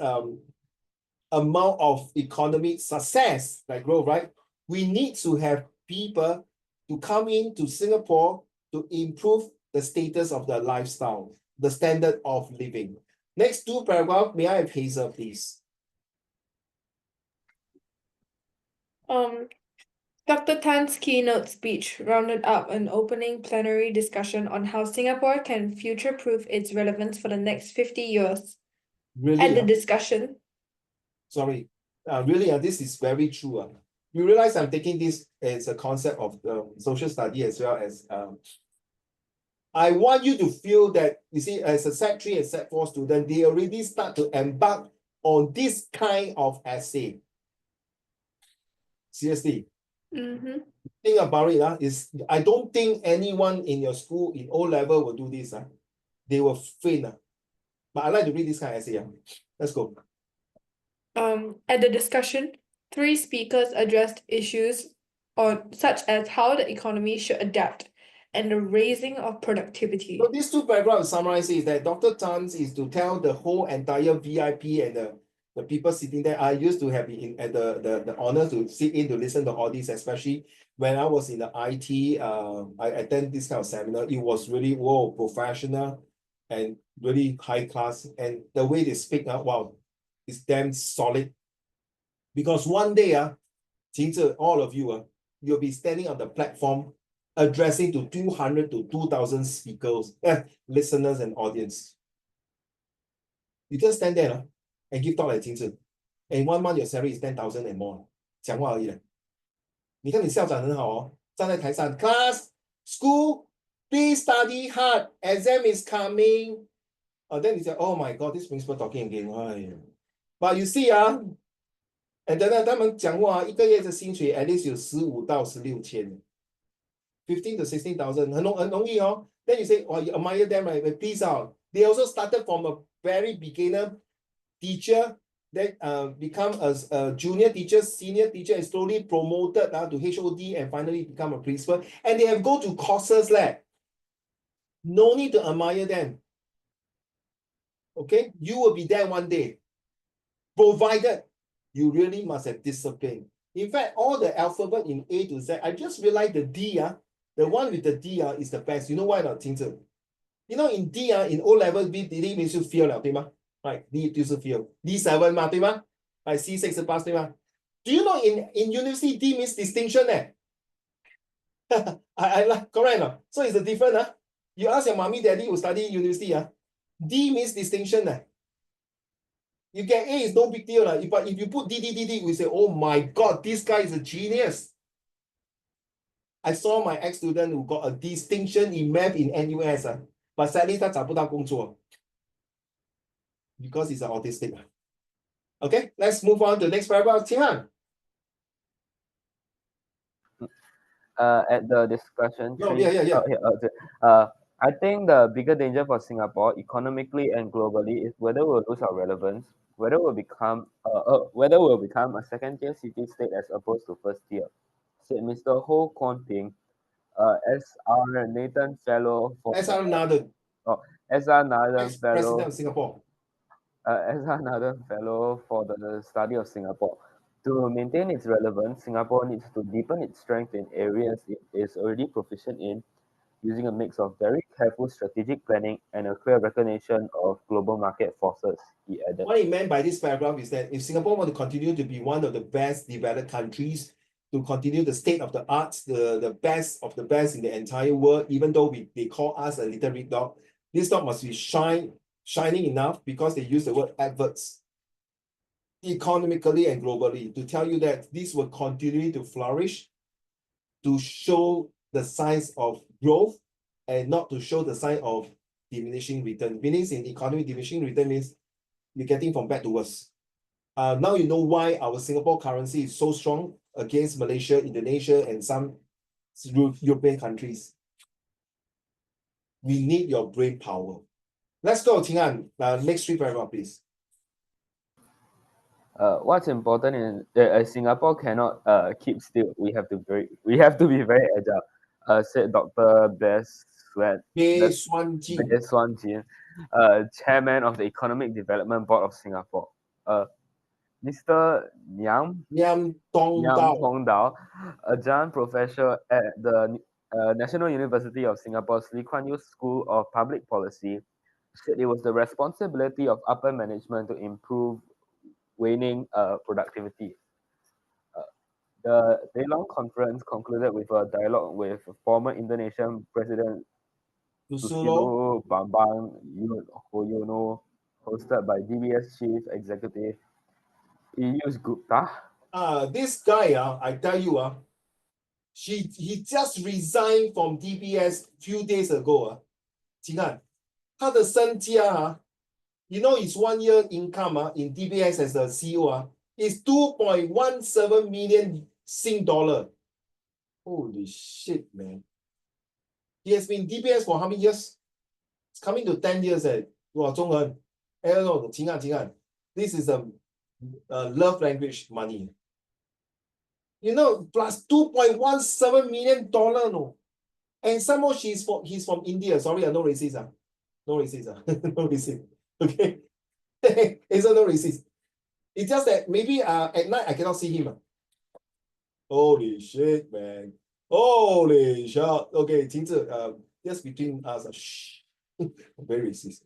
amount of economic success, like growth, right? We need to have people to come into Singapore to improve the status of their lifestyle, the standard of living. Next two paragraphs, may I have Hazel, please? Dr. Tan's keynote speech rounded up an opening plenary discussion on how Singapore can future-proof its relevance for the next 50 years. Really, At the ah? discussion, Sorry. Really, this is very true. You realize I'm taking this as a concept of social study as well as I want you to feel that, you see, as a Sec 3 and Sec 4 student, they already start to embark on this kind of essay. Seriously, mm-hmm. think about it. I don't think anyone in your school in O level will do this. They will faint. But I like to read this kind of essay. Let's go. At the discussion, 3 speakers addressed issues on such as how the economy should adapt and the raising of productivity. So these 2 paragraphs summarize is that Dr. Tan's is to tell the whole entire VIP and the people sitting there. I used to have the honor to sit in to listen to all these, especially when I was in the IT. I attend this kind of seminar. It was really professional and really high class. And the way they speak, wow, it's damn solid. Because one day, all of you, you'll be standing on the platform addressing to 200 to 2,000 speakers, listeners and audience. You just stand there and give talk like 金智. And 1 month your salary is 10,000 and more. 讲话而已。你看你校长很好站在台上 class, school, please study hard, exam is coming. Then you say, oh my God, this principal talking again. But you see, and then 他们讲话1个月的薪水 at least 有15到16千。15 to 16,000, 很容易哦。Then you say, oh, you admire them, right? But please, they also started from a very beginner teacher, then become a junior teacher, senior teacher, and slowly promoted to HOD and finally become a principal. And they have go to courses. No need to admire them. Okay, you will be there one day, provided you really must have discipline. In fact, all the alphabet in A to Z, I just realized the D, the one with the D is the best. You know why not, 金智? You know, in D, in O level, D means you fail 了，对吗? Right, D 就是 fail. D7 嘛，对吗? Like C6 是 pass, 对吗? Do you know in university, D means distinction? I like, correct. No? So it's a different. You ask your mommy, daddy who study university, D means distinction. You get A is no big deal. But if you put D, we say, oh my God, this guy is a genius. I saw my ex-student who got a distinction in math in NUS, but sadly 他找不到工作 because he's an autistic. Okay, let's move on to the next paragraph. Tian. At the discussion, I think the bigger danger for Singapore, economically and globally, is whether we'll lose our relevance, whether we'll become a second-tier city-state as opposed to first-tier, said Mr. Ho Kwon Ping, SR Nathan Fellow for SR Nathan. SR Nathan Ex-President Fellow of Singapore. SR Nathan Fellow for the study of Singapore. To maintain its relevance, Singapore needs to deepen its strength in areas it is already proficient in, using a mix of very careful strategic planning and a clear recognition of global market forces, he added. What he meant by this paragraph is that if Singapore want to continue to be one of the best developed countries, to continue the state of the arts, the best of the best in the entire world, even though they call us a little red dog, this dog must be shining enough because they use the word adverts economically and globally to tell you that this will continue to flourish, to show the signs of growth and not to show the sign of diminishing return. Meaning in economy, diminishing return means you're getting from bad to worse. Now you know why our Singapore currency is so strong against Malaysia, Indonesia, and some European countries. We need your brain power. Let's go, Ting An. Next 3 paragraph, please. What's important in Singapore cannot keep still. We have to be very agile, said Dr. Suan Jin, chairman of the Economic Development Board of Singapore. Mr. Ngiam Tong Dao, adjunct professor at the National University of Singapore's Lee Kuan Yew School of Public Policy, said it was the responsibility of upper management to improve waning productivity. The day-long conference concluded with a dialogue with former Indonesian President Susilo Bambang Yudhoyono hosted by DBS Chief Executive Piyush Gupta. This guy, I tell you, he just resigned from DBS few days ago. 请看他的身家you know his 1 year income in DBS as the CEO is 2.17 million Sing dollar. Holy shit, man. He has been DBS for how many years? It's coming to 10 years. Wow, 中恒. No, 请看. This is a love language money. You know, plus 2.17 million dollar, no. And some more he's from India. Sorry, no racist. No racist. No racist. Okay. It's no racist. It's just that maybe at night I cannot see him. Holy shit, man. Holy shit. Okay, 停止, just between us. Shh. Very racist.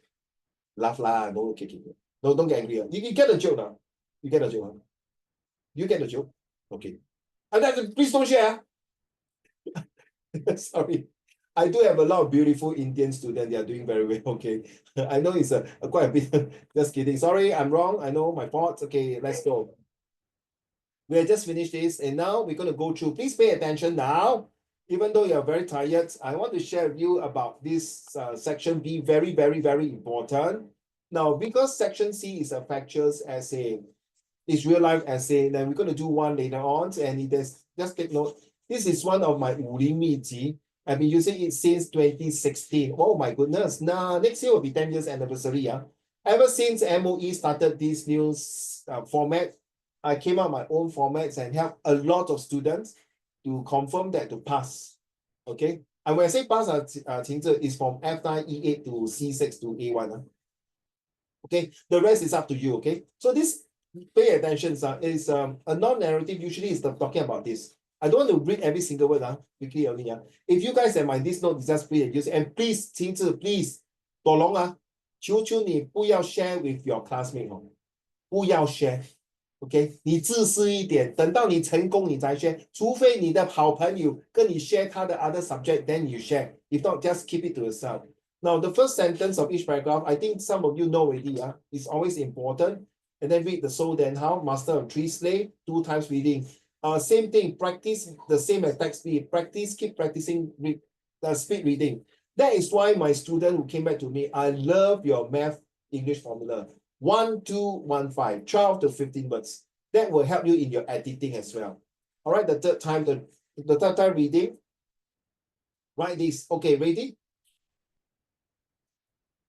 Laugh lah, don't kick it. No, don't get angry. You get the joke now. You get the joke. You get the joke. Okay. And then please don't share. Sorry. I do have a lot of beautiful Indian students. They are doing very well. Okay. I know it's quite a bit. Just kidding. Sorry, I'm wrong. I know my fault. Okay, let's go. We have just finished this, and now we're going to go through. Please pay attention now. Even though you're very tired, I want to share with you about this section B. Very, very, very important. Now, because section C is a factual essay, it's real life essay, then we're going to do one later on, and it is, just take note. This is one of my 武林秘籍. I've been using it since 2016. Oh my goodness. Now, next year will be 10 years anniversary. Ever since MOE started this new format, I came up with my own formats and helped a lot of students to confirm that to pass. Okay. And when I say pass, is from F9, E8 to C6 to A1. Okay. The rest is up to you. Okay. So this, pay attention, is a non-narrative. Usually is talking about this. I don't want to read every single word quickly only. If you guys have my this note, just please use it. And please, 亲自 please, 朵龙求求你不要 share with your classmate 不要 share. OK， 你自私一点，等到你成功你才 share， 除非你的好朋友跟你 share 他的 other subject, then you share. If not, just keep it to yourself. Now, the first sentence of each paragraph, I think some of you know already. It's always important. And then read the so then how, master of 3 slave, 2 times reading. Same thing, practice the same as text speed. Practice, keep practicing speed reading. That is why my student who came back to me, I love your math English formula. 1, 2, 1, 5, 12 to 15 words. That will help you in your editing as well. All right, the third time reading. Write this. Okay, ready?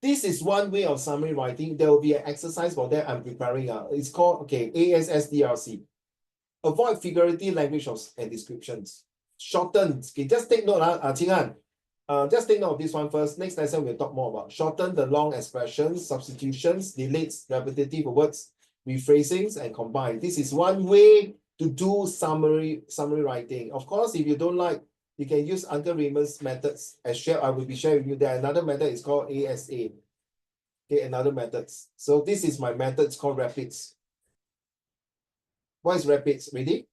This is one way of summary writing. There will be an exercise for that I'm preparing. It's called, okay, ASSDRC. Avoid figurative language and descriptions. Shorten. Okay, just take note, Qing An. Just take note of this one first. Next lesson, we'll talk more about shorten the long expressions, substitutions, deletes, repetitive words, rephrasings, and combine. This is one way to do summary writing. Of course, if you don't like, you can use Uncle Raymond's methods. I will be sharing with you there. Another method is called ASA. Okay, another methods. So this is my method. It's called rapids. What is rapids? Ready?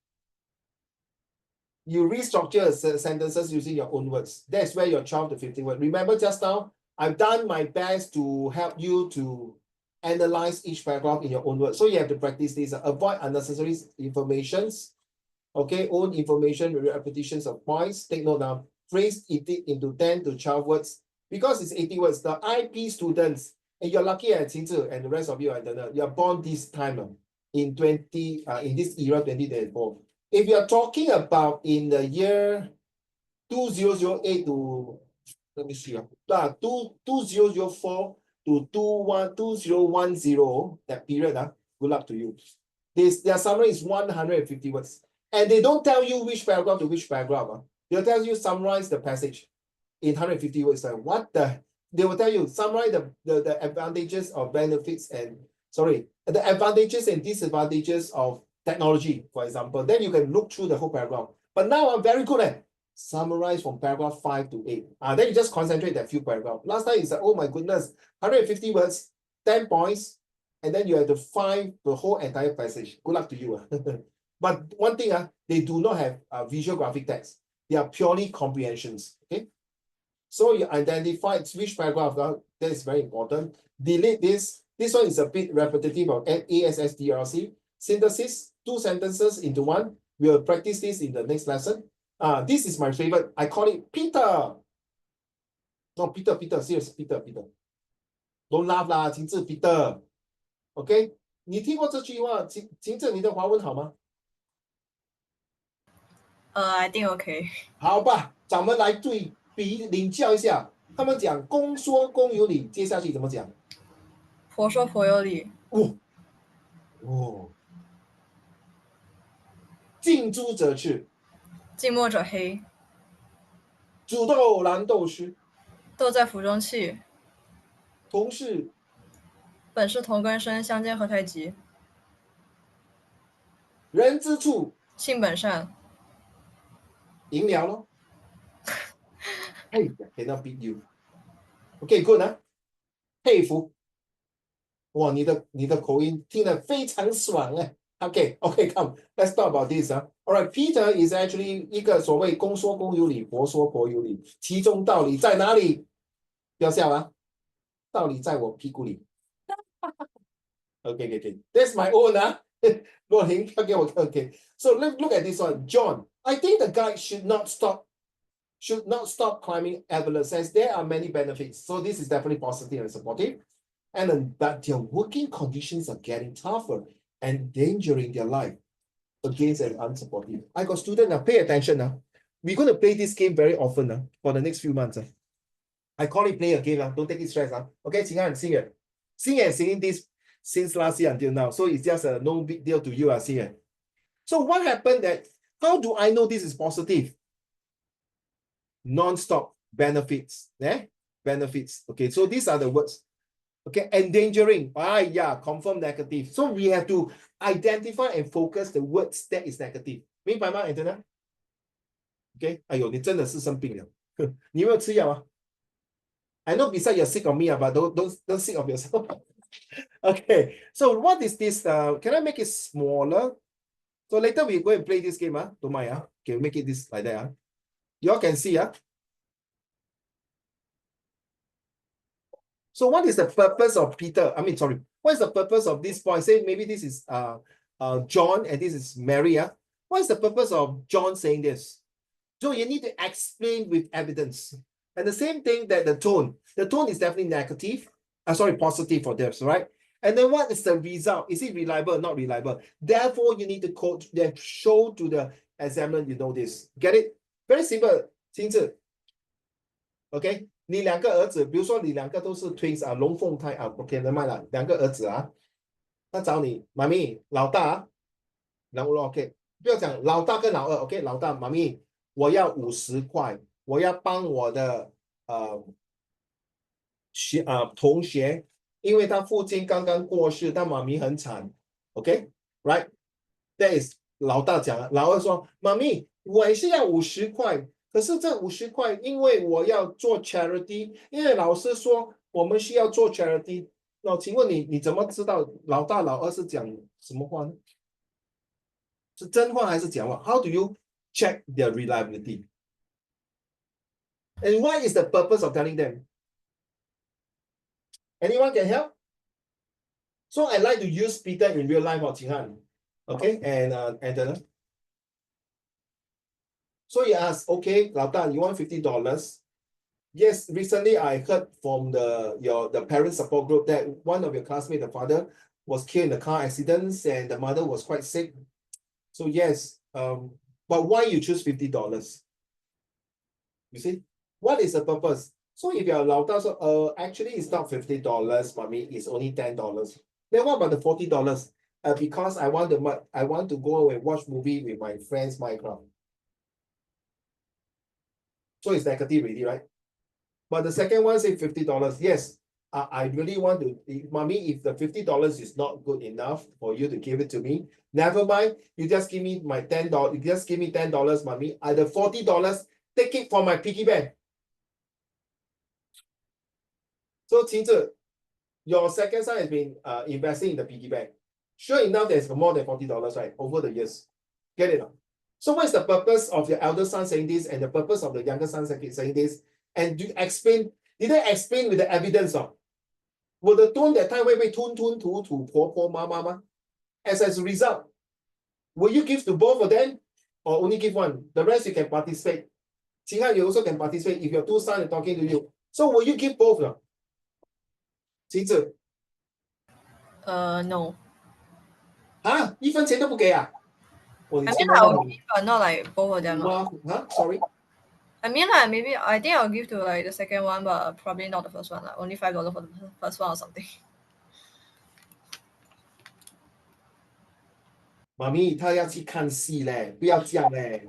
You restructure sentences using your own words. That's where your 12 to 15 words. Remember just now, I've done my best to help you to analyze each paragraph in your own words. So you have to practice this. Avoid unnecessary informations. Okay, own information, repetitions of points. Take note now. Phrase it into 10 to 12 words. Because it's 80 words, the IP students, and you're lucky at Qingzi and the rest of you, I don't know, you're born this time in this era 2024. If you're talking about in the year 2008 to, let me see, 2004 to 2010, that period, good luck to you. Their summary is 150 words. And they don't tell you which paragraph to which paragraph. They'll tell you summarize the passage in 150 words. Like, what the? They will tell you summarize the advantages or benefits and, sorry, the advantages and disadvantages of technology, for example. Then you can look through the whole paragraph. But now I'm very good at summarize from paragraph 5 to 8. Then you just concentrate that few paragraphs. Last time it's like, oh my goodness, 150 words, 10 points, and then you have to find the whole entire passage. Good luck to you. But one thing, they do not have visual graphic text. They are purely comprehensions. Okay. So you identify which paragraph, that is very important. Delete this. This one is a bit repetitive of ASSDRC. Synthesis, 2 sentences into one. We'll practice this in the next lesson. This is my favorite. I call it Peter. No, Peter, serious, Peter. Don't laugh lah, 秦志 Peter. OK? 你听过这句话？秦志，你的华文好吗？ I think okay. 好吧，咱们来领教一下。他们讲公说公有理，接下去怎么讲？婆说婆有理。近朱者赤，近墨者黑。煮豆燃豆萁，豆在釜中泣。同是本是同根生，相煎何太急。人之初，性本善。赢了咯。Hey, cannot beat you. OK, good 啊，佩服。哇，你的口音听得非常爽哎。Okay, come, let's talk about this. All right, Peter is actually 一个所谓公说公有理，婆说婆有理，其中道理在哪里？不要笑啊，道理在我屁股里。Okay, that's my own 啊。若琳不要给我 OK. So look at this one, John. I think the guy should not stop climbing Everest, as there are many benefits. So this is definitely positive and supportive. And that their working conditions are getting tougher, endangering their life against an unsupportive. I got students now, pay attention now. We're going to play this game very often now for the next few months. I call it play a game. Don't take it stress. Okay, Qinghan, sing it. Singing this since last year until now. So it's just a no big deal to you, sing it. So what happened that, how do I know this is positive? Non-stop benefits. Benefits. Okay, so these are the words. Okay, endangering. Confirm negative. So we have to identify and focus the words that is negative. 明白吗 Antonina? Okay, 哎呦，你真的是生病了。你有没有吃药啊？ I know besides you're sick of me, but don't sick of yourself. Okay, so what is this? Can I make it smaller? So later we go and play this game. Don't mind. Okay, make it this like that. You all can see. So what is the purpose of Peter? What is the purpose of this point? Say maybe this is John and this is Mary. What is the purpose of John saying this? So you need to explain with evidence. And the same thing that the tone is definitely positive for this, right? And then what is the result? Is it reliable or not reliable? Therefore, you need to show to the examiner you know this. Get it? Very simple. 亲自 OK， 你两个儿子，比如说你两个都是 twins 龙凤胎OK， 能卖了两个儿子他找你妈咪老大然后 OK， 不要讲老大跟老二 OK， 老大妈咪我要50块，我要帮我的同学，因为他父亲刚刚过世，他妈咪很惨 OK right， that is 老大讲，老二说妈咪我也是要50块。可是这50块，因为我要做 charity， 因为老师说我们需要做 charity。那请问你怎么知道老大老二是讲什么话呢？是真话还是假话 ？How do you check their reliability? And what is the purpose of telling them? Anyone can help? So I like to use Peter in real life, Qinghan. Okay, and Antonina. So he asked, okay, 老大, you want $50? Yes, recently I heard from the parent support group that one of your classmates, the father, was killed in a car accident and the mother was quite sick. So yes, but why you choose $50? You see, what is the purpose? So if you're 老大, so actually it's not $50, mommy, it's only $10. Then what about the $40? Because I want to go and watch movie with my friends, Minecraft. So it's negative already, right? But the second one say $50. Yes, I really want to, mommy, if the $50 is not good enough for you to give it to me, never mind. You just give me my $10. You just give me $10, mommy. The $40, take it from my piggy bank. So, Qingzi, your second son has been investing in the piggy bank. Sure enough, there's more than $40, right? Over the years. Get it? So what is the purpose of your elder son saying this and the purpose of the younger son saying this? And did they explain with the evidence? 我的蹲的太会被吞吞吐吐婆婆妈妈吗 as a result, will you give to both of them or only give one? The rest you can participate. 其他 you also can participate if your two sons are talking to you. So will you give both 呢？棋子 No. 啊，1分钱都不给啊？哦，你 I 亲 mean, 妈 I 妈 will 好 give, but not like both of them. 吗？啊，sorry， I mean, like maybe I think I'll give to like the second one, but probably not the first one. Like only $5 for the first one or something. 妈咪他要去看戏嘞，不要这样嘞。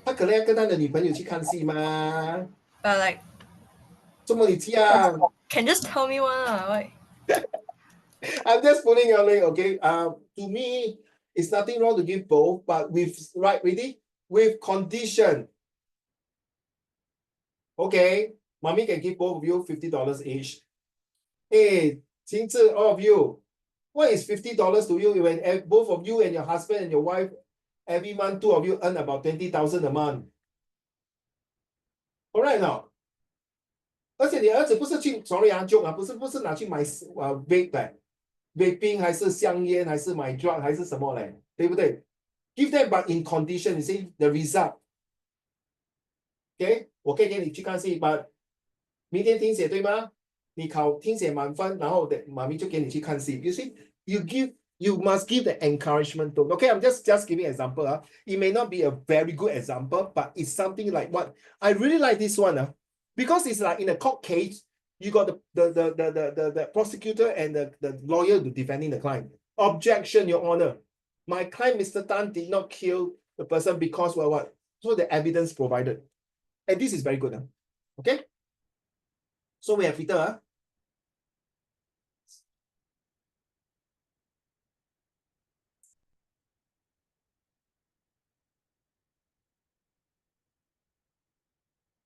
他可能要跟他的女朋友去看戏吗？ But like, 怎么你这样？ can just tell me one, like. I'm just putting your link, okay? To me, it's nothing wrong to give both, but with right, ready? With condition. Okay, mommy can give both of you $50 each. Hey, 亲自 all of you, what is $50 to you when both of you and your husband and your wife every month, two of you earn about 20,000 a month? Alright now. 而且你儿子不是去 sorry 啊 joke 啊，不是拿去买vape 的 vaping 还是香烟还是买 drug 还是什么嘞，对不对 ？Give them but in condition, you see the result. OK， 我可以给你去看戏， but 明天听写对吗？你考听写满分，然后的妈咪就给你去看戏。You see, you must give the encouragement to. Okay, I'm just giving an example. It may not be a very good example, but it's something like what I really like this one. Because it's like in a court case, you got the prosecutor and the lawyer defending the client. Objection, Your Honor. My client, Mr. Tan, did not kill the person because what? So the evidence provided. And this is very good. Okay? So we have Peter.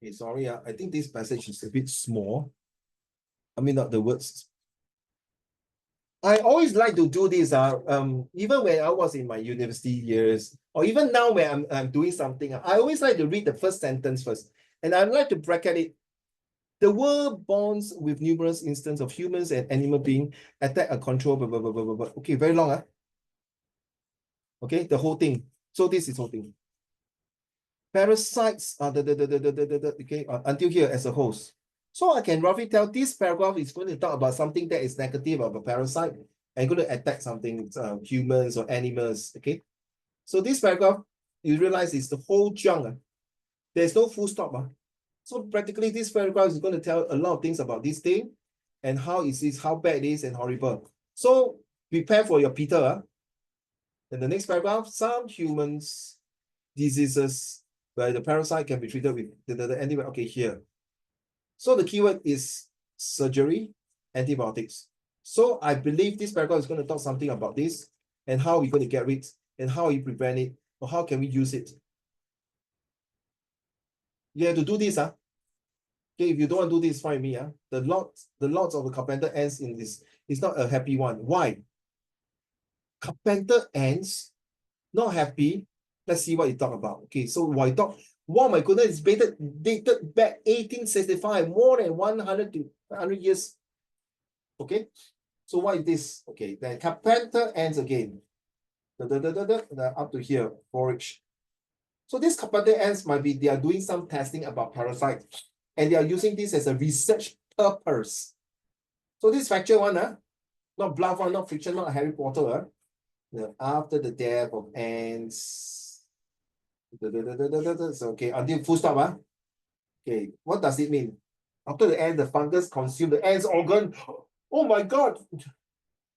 Okay, sorry, I think this passage is a bit small. I mean, not the words. I always like to do this. Even when I was in my university years, or even now when I'm doing something, I always like to read the first sentence first. And I like to bracket it. The world bonds with numerous instances of humans and animal beings attack and control, blah, blah, blah, blah, blah. Okay, very long. Okay, the whole thing. So this is whole thing. Parasites are okay, until here as a host. So I can roughly tell this paragraph is going to talk about something that is negative of a parasite and going to attack something, humans or animals. Okay. So this paragraph, you realize is the whole chunk. There's no full stop. So practically this paragraph is going to tell a lot of things about this thing and how it is, how bad it is and horrible. So prepare for your Peter. In the next paragraph, some humans diseases where the parasite can be treated with the antibiotic. Okay, here. So the keyword is surgery, antibiotics. So I believe this paragraph is going to talk something about this and how we're going to get rid and how we prevent it or how can we use it. You have to do this. Okay, if you don't want to do this, fine with me. The lots of the carpenter ants in this is not a happy one. Why? Carpenter ants not happy. Let's see what you talk about. Okay, so why talk? Wow, my goodness, it's dated back 1865, more than 100 years. Okay, so what is this? Okay, then carpenter ants again. Up to here, forage. So these carpenter ants might be, they are doing some testing about parasites and they are using this as a research purpose. So this factual one, not bluff one, not fiction, not Harry Potter. After the death of ants. So, okay, until full stop. Okay, what does it mean? After the ant, the fungus consume the ant's organ. Oh my God.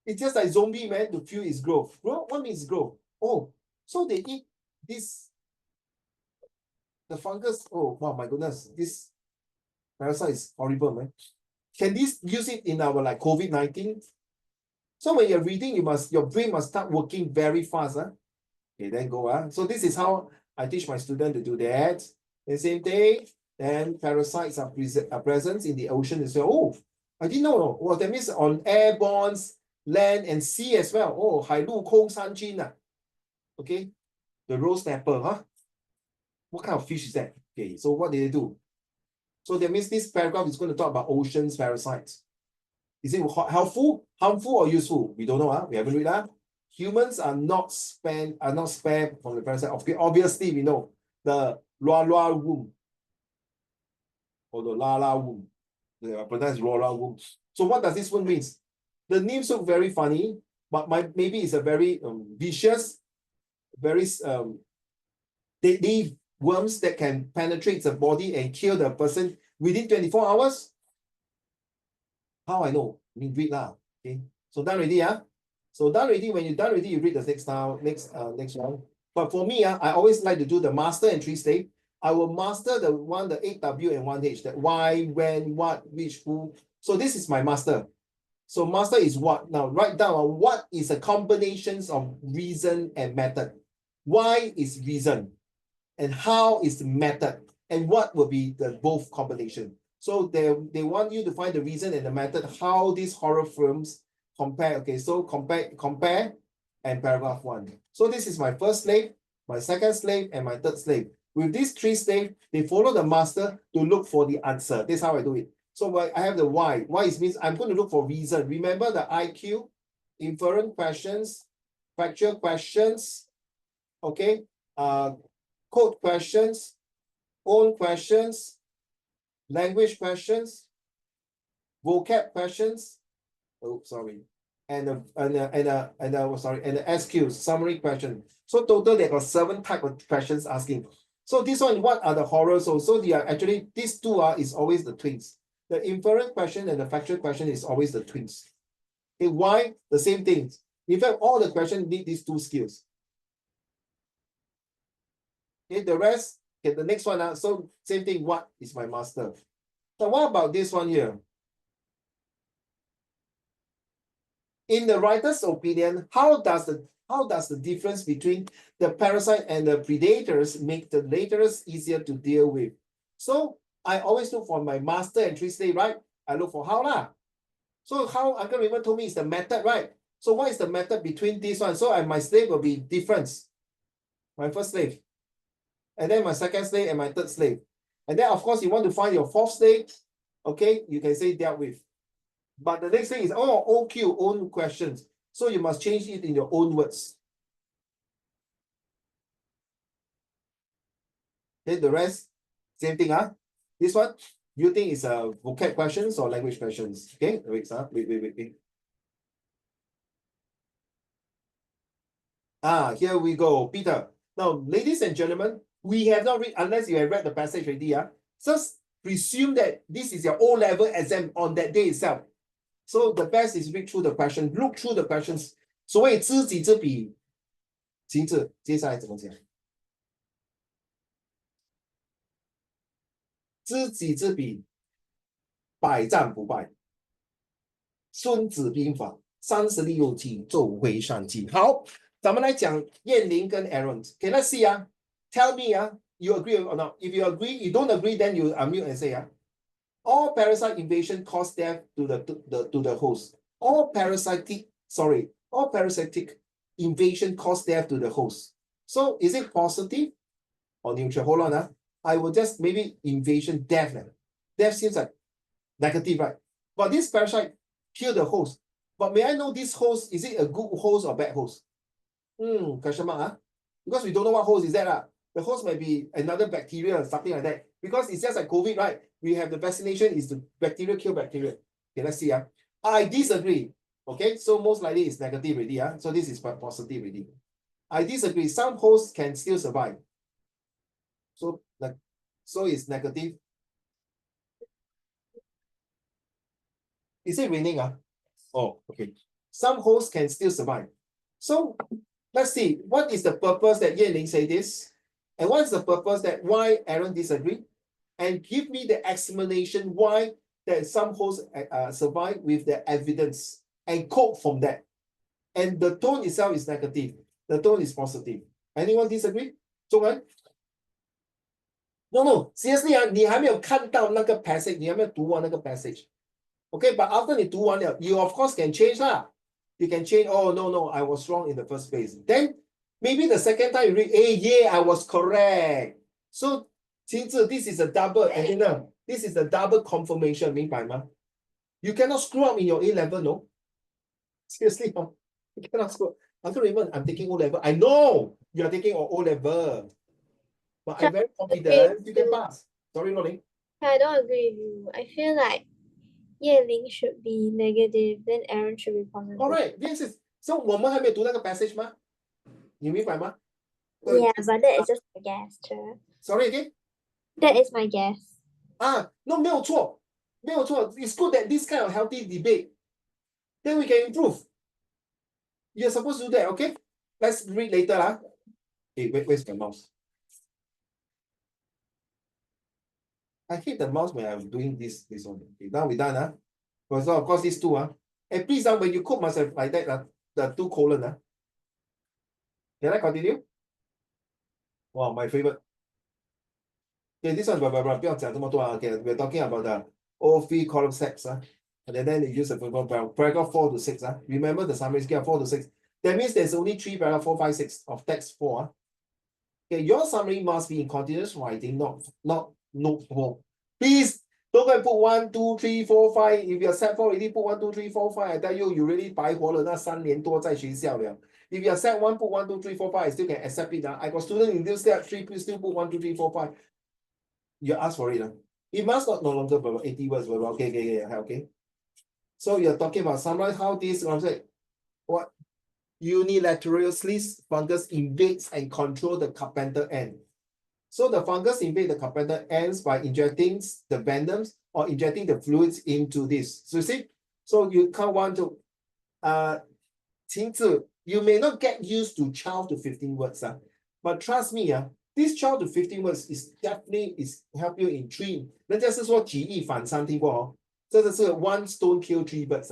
It's just like zombie, man, to fuel its growth. What means growth? Oh, so they eat this, the fungus. Oh, wow, my goodness. This parasite is horrible, man. Can this use it in our like COVID-19? So when you're reading, your brain must start working very fast. Okay, then go. So this is how I teach my student to do that. The same thing. Then parasites are present in the ocean as well. Oh, I didn't know. Well, that means on airborne, land, and sea as well. Oh, 海陆空三军. Okay, the rose snapper. What kind of fish is that? Okay, so what did they do? So that means this paragraph is going to talk about oceans parasites. Is it helpful, harmful, or useful? We don't know. We haven't read that. Humans are not spared from the parasite. Obviously, we know the Lua womb or the Lala womb. They are pronounced Lala womb. So what does this one mean? The names look very funny, but maybe it's a very vicious, very deadly worms that can penetrate the body and kill the person within 24 hours. How I know? I mean, read lah. Okay. So done already, So done already. When you're done already, you read the next one. But for me, I always like to do the master and 3 slave. I will master the 8W and 1H, that why, when, what, which, who. So this is my master. So master is what? Now write down what is a combinations of reason and method. Why is reason, and how is the method, and what will be the both combination. So they want you to find the reason and the method, how these horror films compare. Okay, so compare and paragraph 1. So this is my first slave, my second slave, and my third slave. With these 3 slaves, they follow the master to look for the answer. This is how I do it. So I have the why. Why means I'm going to look for reason. Remember the IQ, inference questions, factual questions, okay, code questions, own questions, language questions, vocab questions. Oh, sorry. And the SQ, summary question. So total they got 7 type of questions asking. So this one, what are the horrors? So they are actually, these 2 is always the twins. The inference question and the factual question is always the twins. Okay, why? The same things. In fact, all the questions need these 2 skills. Okay, the rest, okay, the next one. So same thing, what is my master? So what about this one here? In the writer's opinion, how does the difference between the parasite and the predators make the laters easier to deal with? So I always look for my master and 3 slave, right? I look for how lah. So how Uncle Raymond told me is the method, right? So what is the method between this one? So my slave will be difference. My first slave. And then my second slave and my third slave. And then of course you want to find your 4th slave. Okay, you can say dealt with. But the next thing is OQ, own questions. So you must change it in your own words. Okay, the rest, same thing. This one, you think is a vocab questions or language questions? Okay, wait. Here we go, Peter. Now, ladies and gentlemen, we have not read, unless you have read the passage already. Just presume that this is your O-level exam on that day itself. So the best is read through the question, look through the questions. 所谓知己知彼，其次接下来怎么讲？知己知彼，百战不败。孙子兵法36计，奏会上计。好，咱们来讲燕玲跟 Aaron。Okay, let's see. Tell me, you agree or not? If you agree, you don't agree, then you unmute and say, all parasite invasion cause death to the host. All parasitic invasion cause death to the host. So is it positive or neutral? Hold on. I will just maybe invasion death. Death seems like negative, right? But this parasite kill the host. But may I know this host, is it a good host or bad host? Question mark. Because we don't know what host is that. The host might be another bacteria or something like that. Because it's just like COVID, right? We have the vaccination is the bacteria kill bacteria. Okay, let's see. I disagree. Okay, so most likely it's negative already. So this is positive already. I disagree. Some hosts can still survive. So it's negative. Is it raining? Oh, okay. Some hosts can still survive. So let's see. What is the purpose that Ye Ling say this? And what is the purpose that why Aaron disagree? And give me the explanation why that some hosts survive with the evidence and quote from that. And the tone itself is negative. The tone is positive. Anyone disagree? 中文 No, seriously 你还没有看到那个 passage， 你还没有读完那个 passage。Okay, but after 你读完了 you of course can change lah. You can change, oh no, I was wrong in the first place. Then maybe the second time you read, yeah, I was correct. So 亲自 this is a double, and this is a double confirmation, 明白吗? You cannot screw up in your A level, no? Seriously, no? You cannot screw up. Uncle Raymond, I'm taking O level. I know you are taking O level, but I'm very confident you can pass. Sorry, Nolly. I don't agree with you. I feel like Ling should be negative, then Aaron should be positive. Alright, this is so 我们还没有读那个 passage 吗？你明白吗？ Yeah, but that is just a guess, sure. Sorry again? That is my guess. No, 没有错，没有错。It's good that this kind of healthy debate, then we can improve. You're supposed to do that, okay? Let's read later, lah. Hey, where's my mouse? I hate the mouse when I'm doing this one. Okay, now we're done, Because of course these two, And please, when you cook, must have like that, the 2 colon, Can I continue? Wow, my favorite. Okay, this one, blah, 不要讲这么多啊. Okay, we're talking about the O3 column 6, and then you use the paragraph 4 to 6, Remember the summary scale 4 to 6. That means there's only 3 paragraph 4, 5, 6 of text 4. Okay, your summary must be in continuous writing, not note form. Please don't go and put 1, 2, 3, 4, 5. If you're set 4 already, put 1, 2, 3, 4, 5. I tell you, you really 白活了那3年多在学校了. If you're set 1, put 1, 2, 3, 4, 5. I still can accept it. I got students in this step 3, please still put 1, 2, 3, 4, 5. You ask for it. It must not no longer be 80 words. Okay. So you're talking about summarize how this what unilaterally fungus invades and control the carpenter ant. So the fungus invade the carpenter ants by injecting the venoms or injecting the fluids into this. So you see, so you can't want to 停止, you may not get used to 12 to 15 words, but trust me, this 12 to 15 words is definitely help you in 3. 人家是说举一反三，听过哦？这个是 one stone kill 3 birds.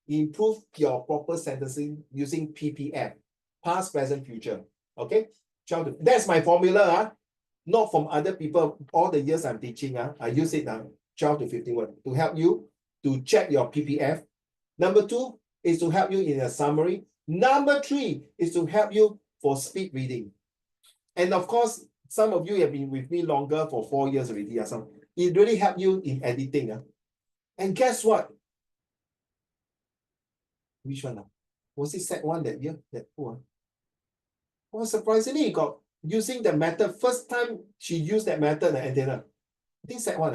Improve your proper sentencing using PPF, past, present, future. Okay, that's my formula. Not from other people. All the years I'm teaching, I use it 12 to 15 words to help you to check your PPF. Number 2 is to help you in a summary. Number 3 is to help you for speed reading. And of course, some of you have been with me longer for 4 years already. So it really helped you in editing. And guess what? Which one? Was it set 1 that year? That one? Well, surprisingly, he got using the method. First time she used that method, antenna. I think set 1.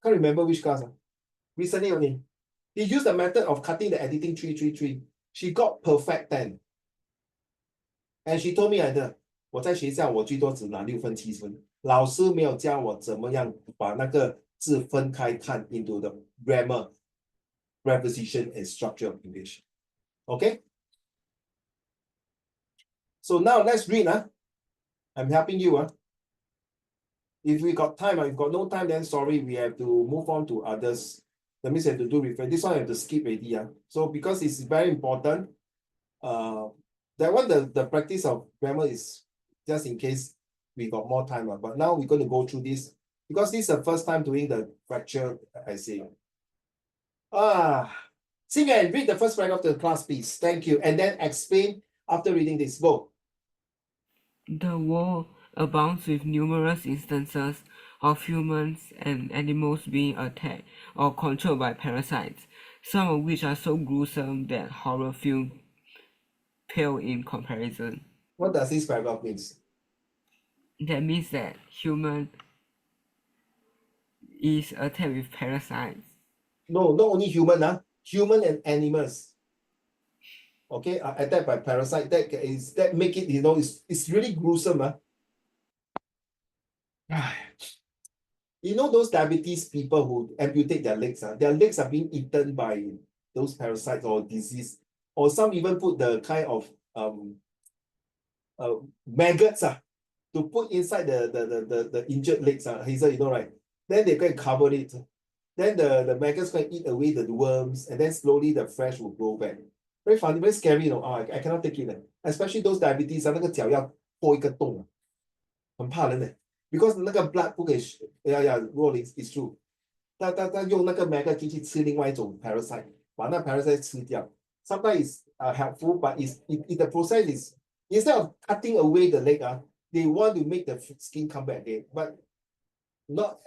Can't remember which class. Recently only. He used the method of cutting the editing 3. She got perfect 10. And she told me, 我在学校我最多只拿6分7分，老师没有教我怎么样把那个字分开看 into the grammar, preposition and structure of English. Okay? So now let's read. I'm helping you. If we got time, if got no time, then sorry, we have to move on to others. That means you have to do refer. This one I have to skip already. So because it's very important, that one the practice of grammar is just in case we got more time. But now we're going to go through this because this is the first time doing the fracture, I say. Xinyan, read the first paragraph of the class, please. Thank you. And then explain after reading this. Go. The world abounds with numerous instances of humans and animals being attacked or controlled by parasites, some of which are so gruesome that horror films pale in comparison. What does this paragraph mean? That means that human is attacked with parasites. No, not only human, human and animals. Okay, attacked by parasite. That make it, it's really gruesome. You know those diabetes people who amputate their legs, their legs are being eaten by those parasites or disease, or some even put the kind of maggots to put inside the injured legs. Hazel, you know, right? Then they go and cover it. Then the maggots go and eat away the worms, and then slowly the flesh will grow back. Very funny, very scary, I cannot take it. Especially those diabetes, 那个脚要破一个洞，很怕人的。Because 那个 blood 不可以，Rolling is true。他用那个 maggot 进去吃另外一种 parasite， 把那 parasite 吃掉。Sometimes it's helpful, but the process is instead of cutting away the leg, they want to make the skin come back again, but not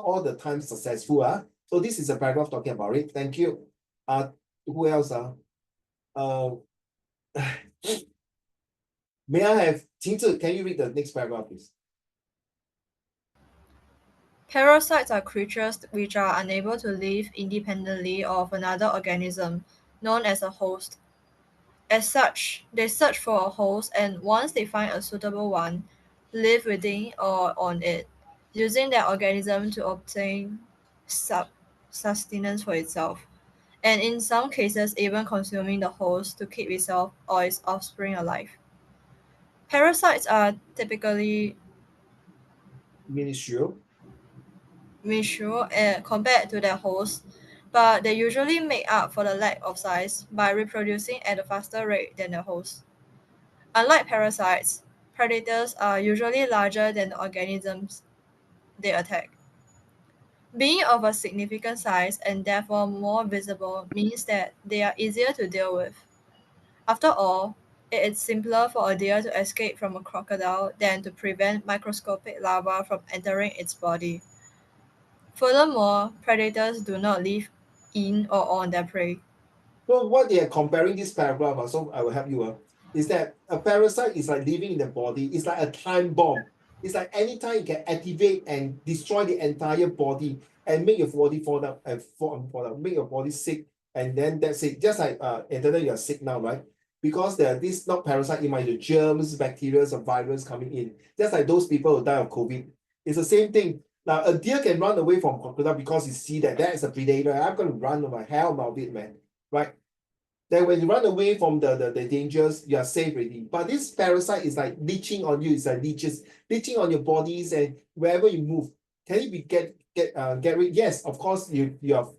all the time successful. So this is a paragraph talking about it. Thank you. Who else? May I have Qingzi, can you read the next paragraph, please? Parasites are creatures which are unable to live independently of another organism, known as a host. As such, they search for a host and once they find a suitable one, live within or on it, using that organism to obtain sustenance for itself, and in some cases even consuming the host to keep itself or its offspring alive. Parasites are typically Minuscule. compared to their host, but they usually make up for the lack of size by reproducing at a faster rate than the host. Unlike parasites, predators are usually larger than the organisms they attack. Being of a significant size and therefore more visible means that they are easier to deal with. After all, it is simpler for a deer to escape from a crocodile than to prevent microscopic larvae from entering its body. Furthermore, predators do not live in or on their prey. So what they are comparing this paragraph, so I will help you, is that a parasite is like living in the body. It's like a time bomb. It's like anytime you can activate and destroy the entire body and make your body fall down and fall down, make your body sick, and then that's it. Just like internet, you are sick now, right? Because there are this not parasite, it might be germs, bacteria, or virus coming in. Just like those people who die of COVID. It's the same thing. Now a deer can run away from crocodile because you see that is a predator. I'm gonna run over hell out of it, man. Right? Then when you run away from the dangers, you are safe already. But this parasite is like leeching on you. It's like leeches leeching on your bodies and wherever you move. Can it be get rid? Yes, of course. You are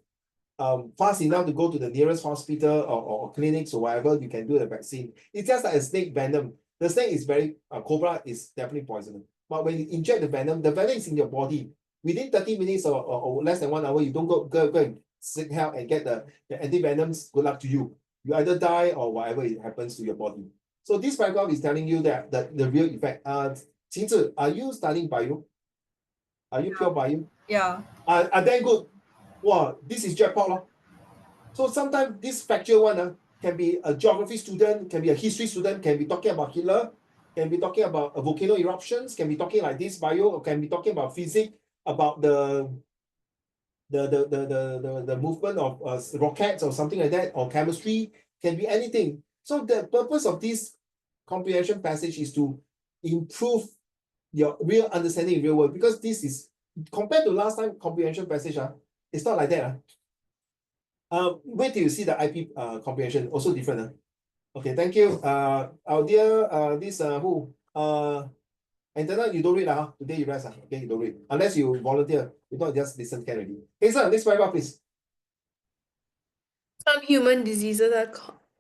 fast enough to go to the nearest hospital or clinics or whatever. You can do the vaccine. It's just like a snake venom. The snake is very cobra is definitely poisonous. But when you inject the venom is in your body. Within 30 minutes or less than 1 hour, you don't go and seek help and get the antivenoms. Good luck to you. You either die or whatever it happens to your body. So this paragraph is telling you that the real effect. Qingzi, are you studying bio? Are you pure bio? Yeah. Are they good? Wow, this is jackpot lor. So sometimes this factual one can be a geography student, can be a history student, can be talking about Hitler, can be talking about volcano eruptions, can be talking like this bio, or can be talking about physics, about the movement of rockets or something like that, or chemistry, can be anything. So the purpose of this comprehension passage is to improve your real understanding in real world, because this is compared to last time comprehension passage, it's not like that. Wait till you see the IP comprehension, also different. Okay, thank you. Our dear this who Antenna, you don't read today you rest okay, you don't read unless you volunteer. You don't just listen can already. Hey sir, next paragraph please. Some human diseases are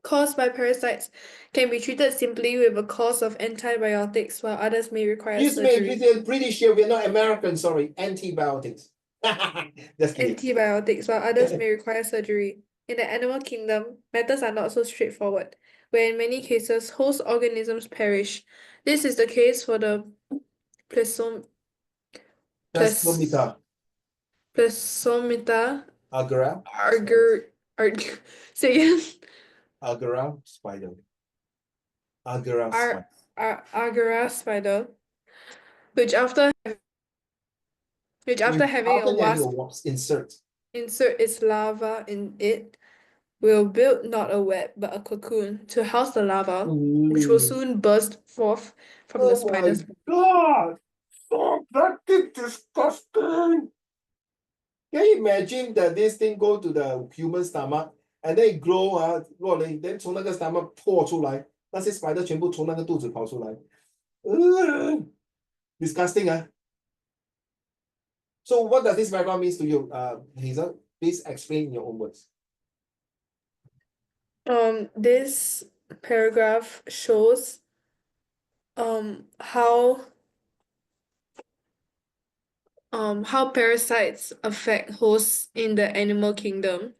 caused by parasites can be treated simply with a course of antibiotics, while others may require Excuse me, surgery. British here, we're not American, sorry. Antibiotics. Just kidding. Antibiotics, while others may require surgery. In the animal kingdom, matters are not so straightforward, where in many cases host organisms perish. This is the case for the Plasmomita. Plasmomita Agara. say again. Agara spider. Agara spider. Agara spider, which after having a wasp insert its larva in it, will build not a web but a cocoon to house the larva, which will soon burst forth from the spider's. God! Stop! That is disgusting! Can you imagine that this thing go to the human stomach and then it grow then 从那个 stomach 破出来，那些 spider 全部从那个肚子跑出来。Disgusting So what does this paragraph mean to you? Hazel, please explain in your own words. This paragraph shows how parasites affect hosts in the animal kingdom,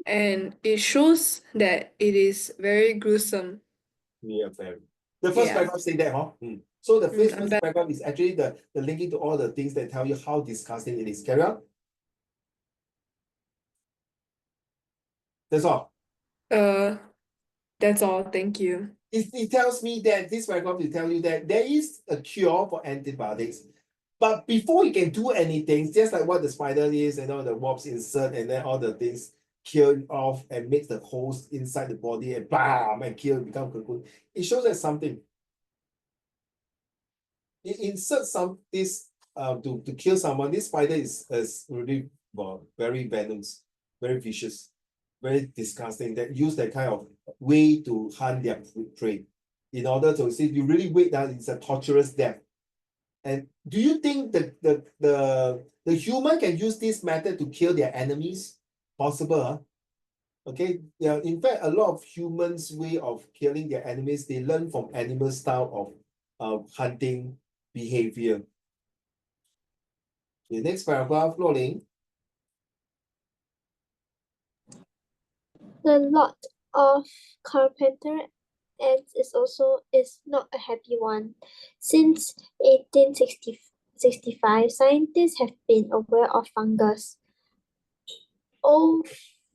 and it shows that it is very gruesome. Yeah, very. The first paragraph say that, huh? So the first paragraph is actually the linking to all the things that tell you how disgusting it is. Carry on. That's all. That's all. Thank you. It tells me that this paragraph will tell you that there is a cure for antibiotics. But before you can do anything, just like what the spider is and all the wasps insert and then all the things kill off and makes the holes inside the body and bam and kill, become cocoon. It shows that something. It inserts this to kill someone. This spider is really very venomous, very vicious, very disgusting. That use that kind of way to hunt their prey. In order to see, you really wait that it's a torturous death. And do you think the human can use this method to kill their enemies? Possible, huh? Okay, yeah. In fact, a lot of humans' way of killing their enemies, they learn from animal style of hunting behavior. The next paragraph, Lo-Ling. The lot of carpenter ants is not a happy one. Since 1865, scientists have been aware of fungus.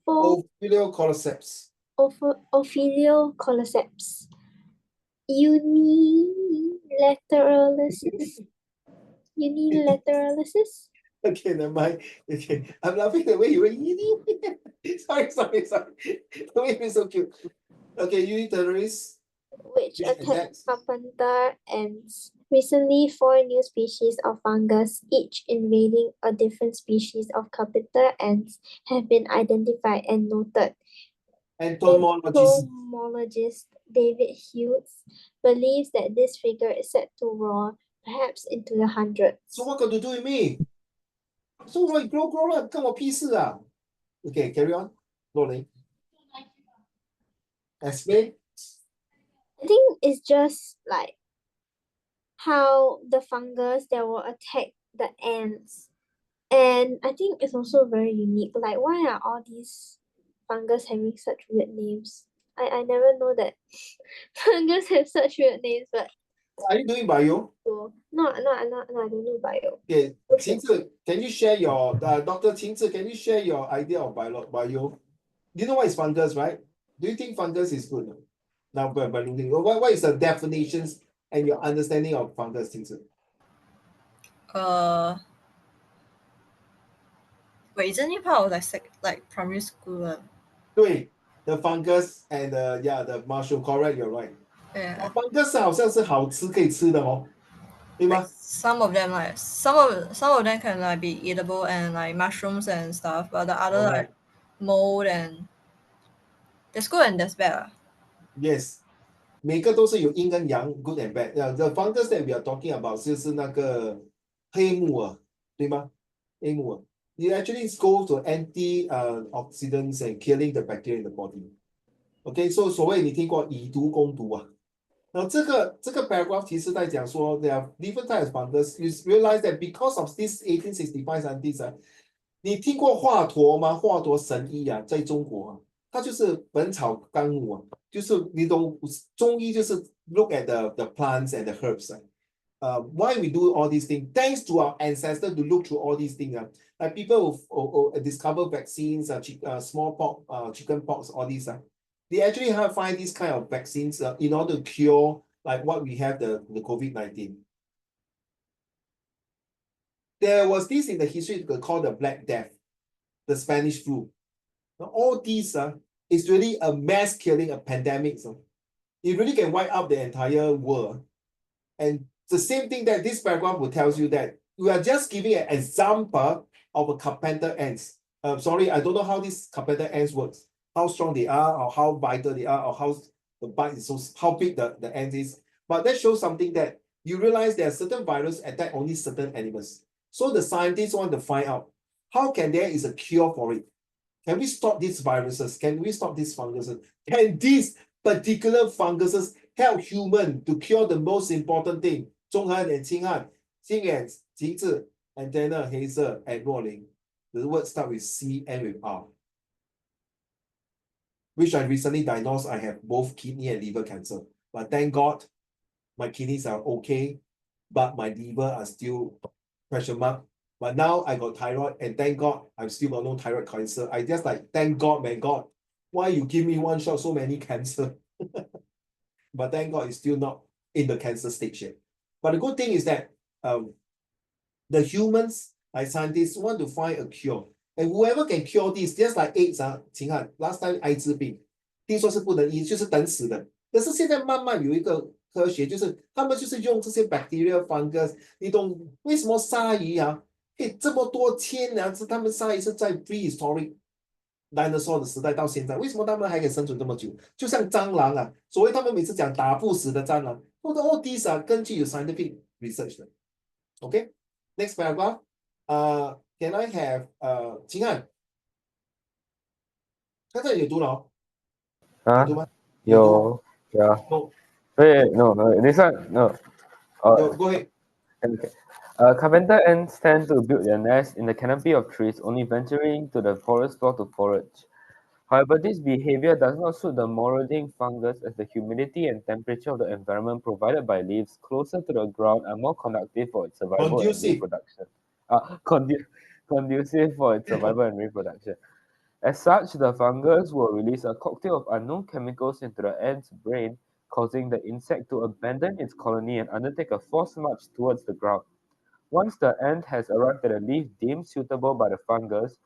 Ophiocoloceps. Ophiocoloceps. Unilateralis. Okay, never mind. Okay, I'm laughing the way you were. Sorry. The way you're so cute. Okay, unitarians. Which attack carpenter ants. Recently, 4 new species of fungus, each invading a different species of carpenter ants, have been identified and noted. Entomologist David Hughes believes that this figure is set to roar, perhaps into the hundreds. So what got to do with me? So what, grow up, 跟我屁事啊? Okay, carry on. Lo-Ling. Explain. I think it's just like how the fungus that will attack the ants. And I think it's also very unique. Like, why are all these fungus having such weird names? I never know that fungus have such weird names, but Are you doing bio? no, I don't do bio. Okay, Qingzi, can you share your Dr. Qingzi, can you share your idea of bio? Do you know what is fungus, right? Do you think fungus is good? Now, what is the definitions and your understanding of fungus, Qingzi? Wait, isn't it part of like primary school? 对, the fungus and the mushroom, correct, you're right. Yeah. Fungus 好像是好吃可以吃的哦，对吗？ Some of them some of them can like be eatable and like mushrooms and stuff, but the other like mold and there's good and there's bad. Yes. 每个都是有阴跟阳 good and bad. The fungus that we are talking about 就是那个黑木耳，对吗？黑木耳。It actually goes to antioxidants and killing the bacteria in the body. Okay, so 所谓你听过以毒攻毒啊？然后这个 paragraph 其实在讲说 there are different types of fungus. You realize that because of this 1865 scientists 啊，你听过华佗吗？华佗神医啊，在中国啊，他就是本草纲目啊。就是你懂中医就是 look at the plants and the herbs. Why we do all these things? Thanks to our ancestors to look through all these things. Like people who discover vaccines, smallpox, chickenpox, all these. They actually find these kind of vaccines in order to cure like what we have the COVID-19. There was this in the history called the Black Death, the Spanish flu. Now, all these is really a mass killing, a pandemic. So it really can wipe out the entire world. And the same thing that this paragraph will tell you that we are just giving an example of a carpenter ants. Sorry, I don't know how these carpenter ants works, how strong they are, or how vital they are, or how the bite is so how big the ant is. But that shows something that you realize there are certain viruses attack only certain animals. So the scientists want to find out how can there is a cure for it. Can we stop these viruses? Can we stop these funguses? Can these particular funguses help human to cure the most important thing? 中汉 and 清汉, 清眼, 旗帜, antenna, 黑色, and 若灵. The words start with C and with R. Which I recently diagnosed, I have both kidney and liver cancer. But thank God, my kidneys are okay, but my liver are still question mark. But now I got thyroid, and thank God, I've still got no thyroid cancer. I just like, thank God, my God, why you give me one shot so many cancer? But thank God it's still not in the cancer stage yet. But the good thing is that the humans, like scientists, want to find a cure. And whoever can cure this, just like AIDS 请看 last time 艾滋病，听说是不能医，就是等死的。可是现在慢慢有一个科学，就是他们就是用这些 bacteria fungus，你懂为什么鲨鱼可以这么多千年？他们鲨鱼是在 prehistoric dinosaur 的时代到现在，为什么他们还可以生存这么久？就像蟑螂所谓他们每次讲打不死的蟑螂，或者 all these 根据有 scientific research 的。OK， next paragraph。Can I have 秦汉？刚才有读了啊，读吗？有啊。No. Wait, no, this one, no. Go ahead. Okay. Carpenter ants tend to build their nest in the canopy of trees, only venturing to the forest floor to forage. However, this behavior does not suit the marauding fungus, as the humidity and temperature of the environment provided by leaves closer to the ground are more conducive for its survival and reproduction. Conducive for its survival and reproduction. As such, the fungus will release a cocktail of unknown chemicals into the ant's brain, causing the insect to abandon its colony and undertake a forced march towards the ground. Once the ant has arrived at a leaf deemed suitable by the fungus,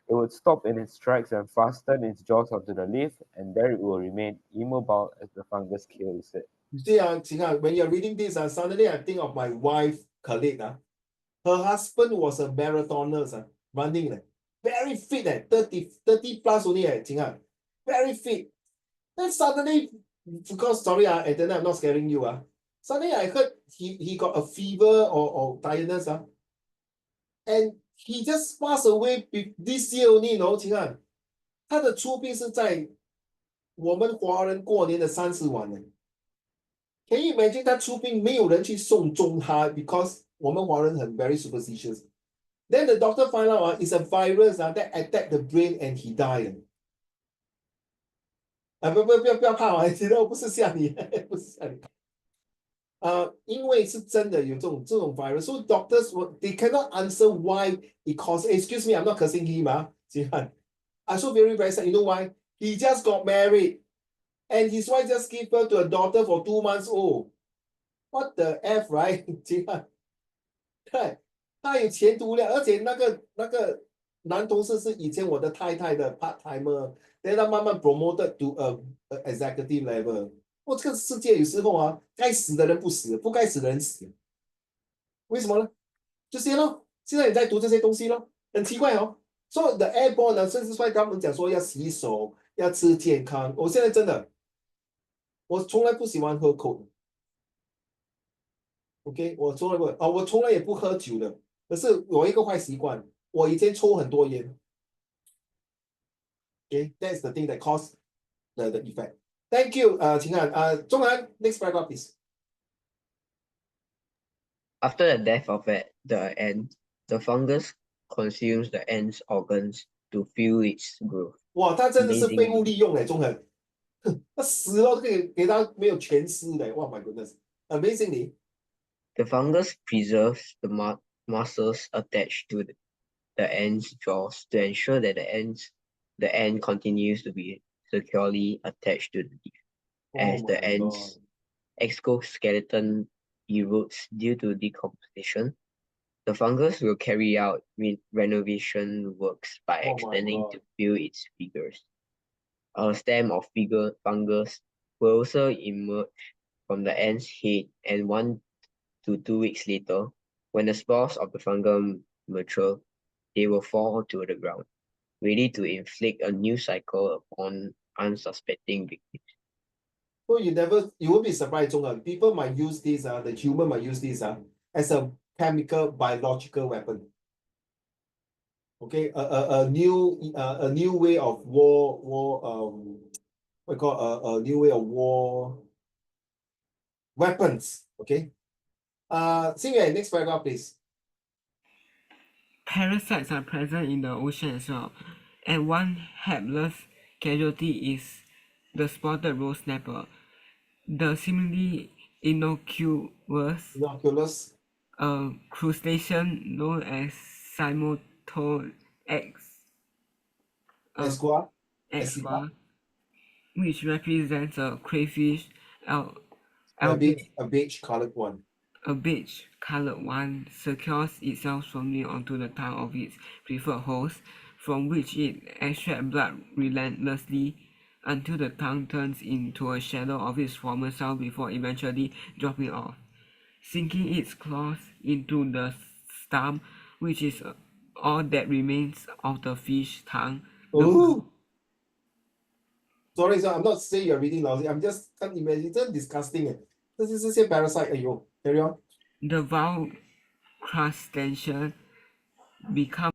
it would stop in its tracks and fasten its jaws onto the leaf, and there it will remain immobile as the fungus kills it. You see, Qinghan, when you're reading this, suddenly I think of my wife colleague. Her husband was a marathoner, running, very fit, 30 plus only, Qinghan, very fit. Then suddenly, because sorry, and then I'm not scaring you. Suddenly I heard he got a fever or tiredness. And he just passed away this year only, Qinghan. 他的出殡是在我们华人过年的30晚呢。Can you imagine 他出殡没有人去送终他 because 我们华人很 very superstitious. Then the doctor find out it's a virus that attacked the brain and he died. 不要怕其实我不是吓你，不是吓你。因为是真的有这种 virus, so doctors they cannot answer why it caused. Excuse me, I'm not cursing him, I so very sad. You know why? He just got married, and his wife just gave birth to a daughter for 2 months old. What the F, right? 对，他有前途了，而且那个男同事是以前我的太太的 part timer， then 他慢慢 promoted to a executive level。这个世界有时候该死的人不死，不该死的人死，为什么呢？这些咯，现在你在读这些东西咯，很奇怪哦。So the airborne 呢，甚至说他们讲说要洗手，要吃健康。我现在真的，我从来不喜欢喝口。OK， 我从来也不喝酒的。可是我一个坏习惯，我以前抽很多烟。Okay, that's the thing that caused the effect. Thank you, 秦汉。钟涵 next paragraph, please. After the death of the ant, the fungus consumes the ant's organs to fuel its growth. 哇，他真的是废物利用钟涵，他死了都可以给他没有全尸的。哇 ，my goodness, amazingly. The fungus preserves the muscles attached to the ant's jaws to ensure that the ant continues to be securely attached to the leaf. As the ant's exoskeleton erodes due to decomposition, the fungus will carry out renovation works by extending to fill its figures. A stem of fungus will also emerge from the ant's head, and 1 to 2 weeks later, when the spores of the fungus mature, they will fall to the ground, ready to inflict a new cycle upon unsuspecting victims. So you won't be surprised, people might use this, the human might use this as a chemical biological weapon. Okay, a new way of war, we call a new way of war weapons. Okay. Xingyue, next paragraph, please. Parasites are present in the ocean as well, and one helpless casualty is the spotted road snapper. The seemingly innocuous crustacean known as Simotol X. Esqua which represents a crayfish, A albeit beige colored one. a beige-colored one secures itself firmly onto the tongue of its preferred host, from which it extracts blood relentlessly until the tongue turns into a shadow of its former self before eventually dropping off, sinking its claws into the stump, which is all that remains of the fish tongue. Oh, sorry, sir, I'm not saying you're reading lousy. I'm just can't imagine. It's disgusting. 这是些 parasite. 哎呦 carry on. The vowel crustacean become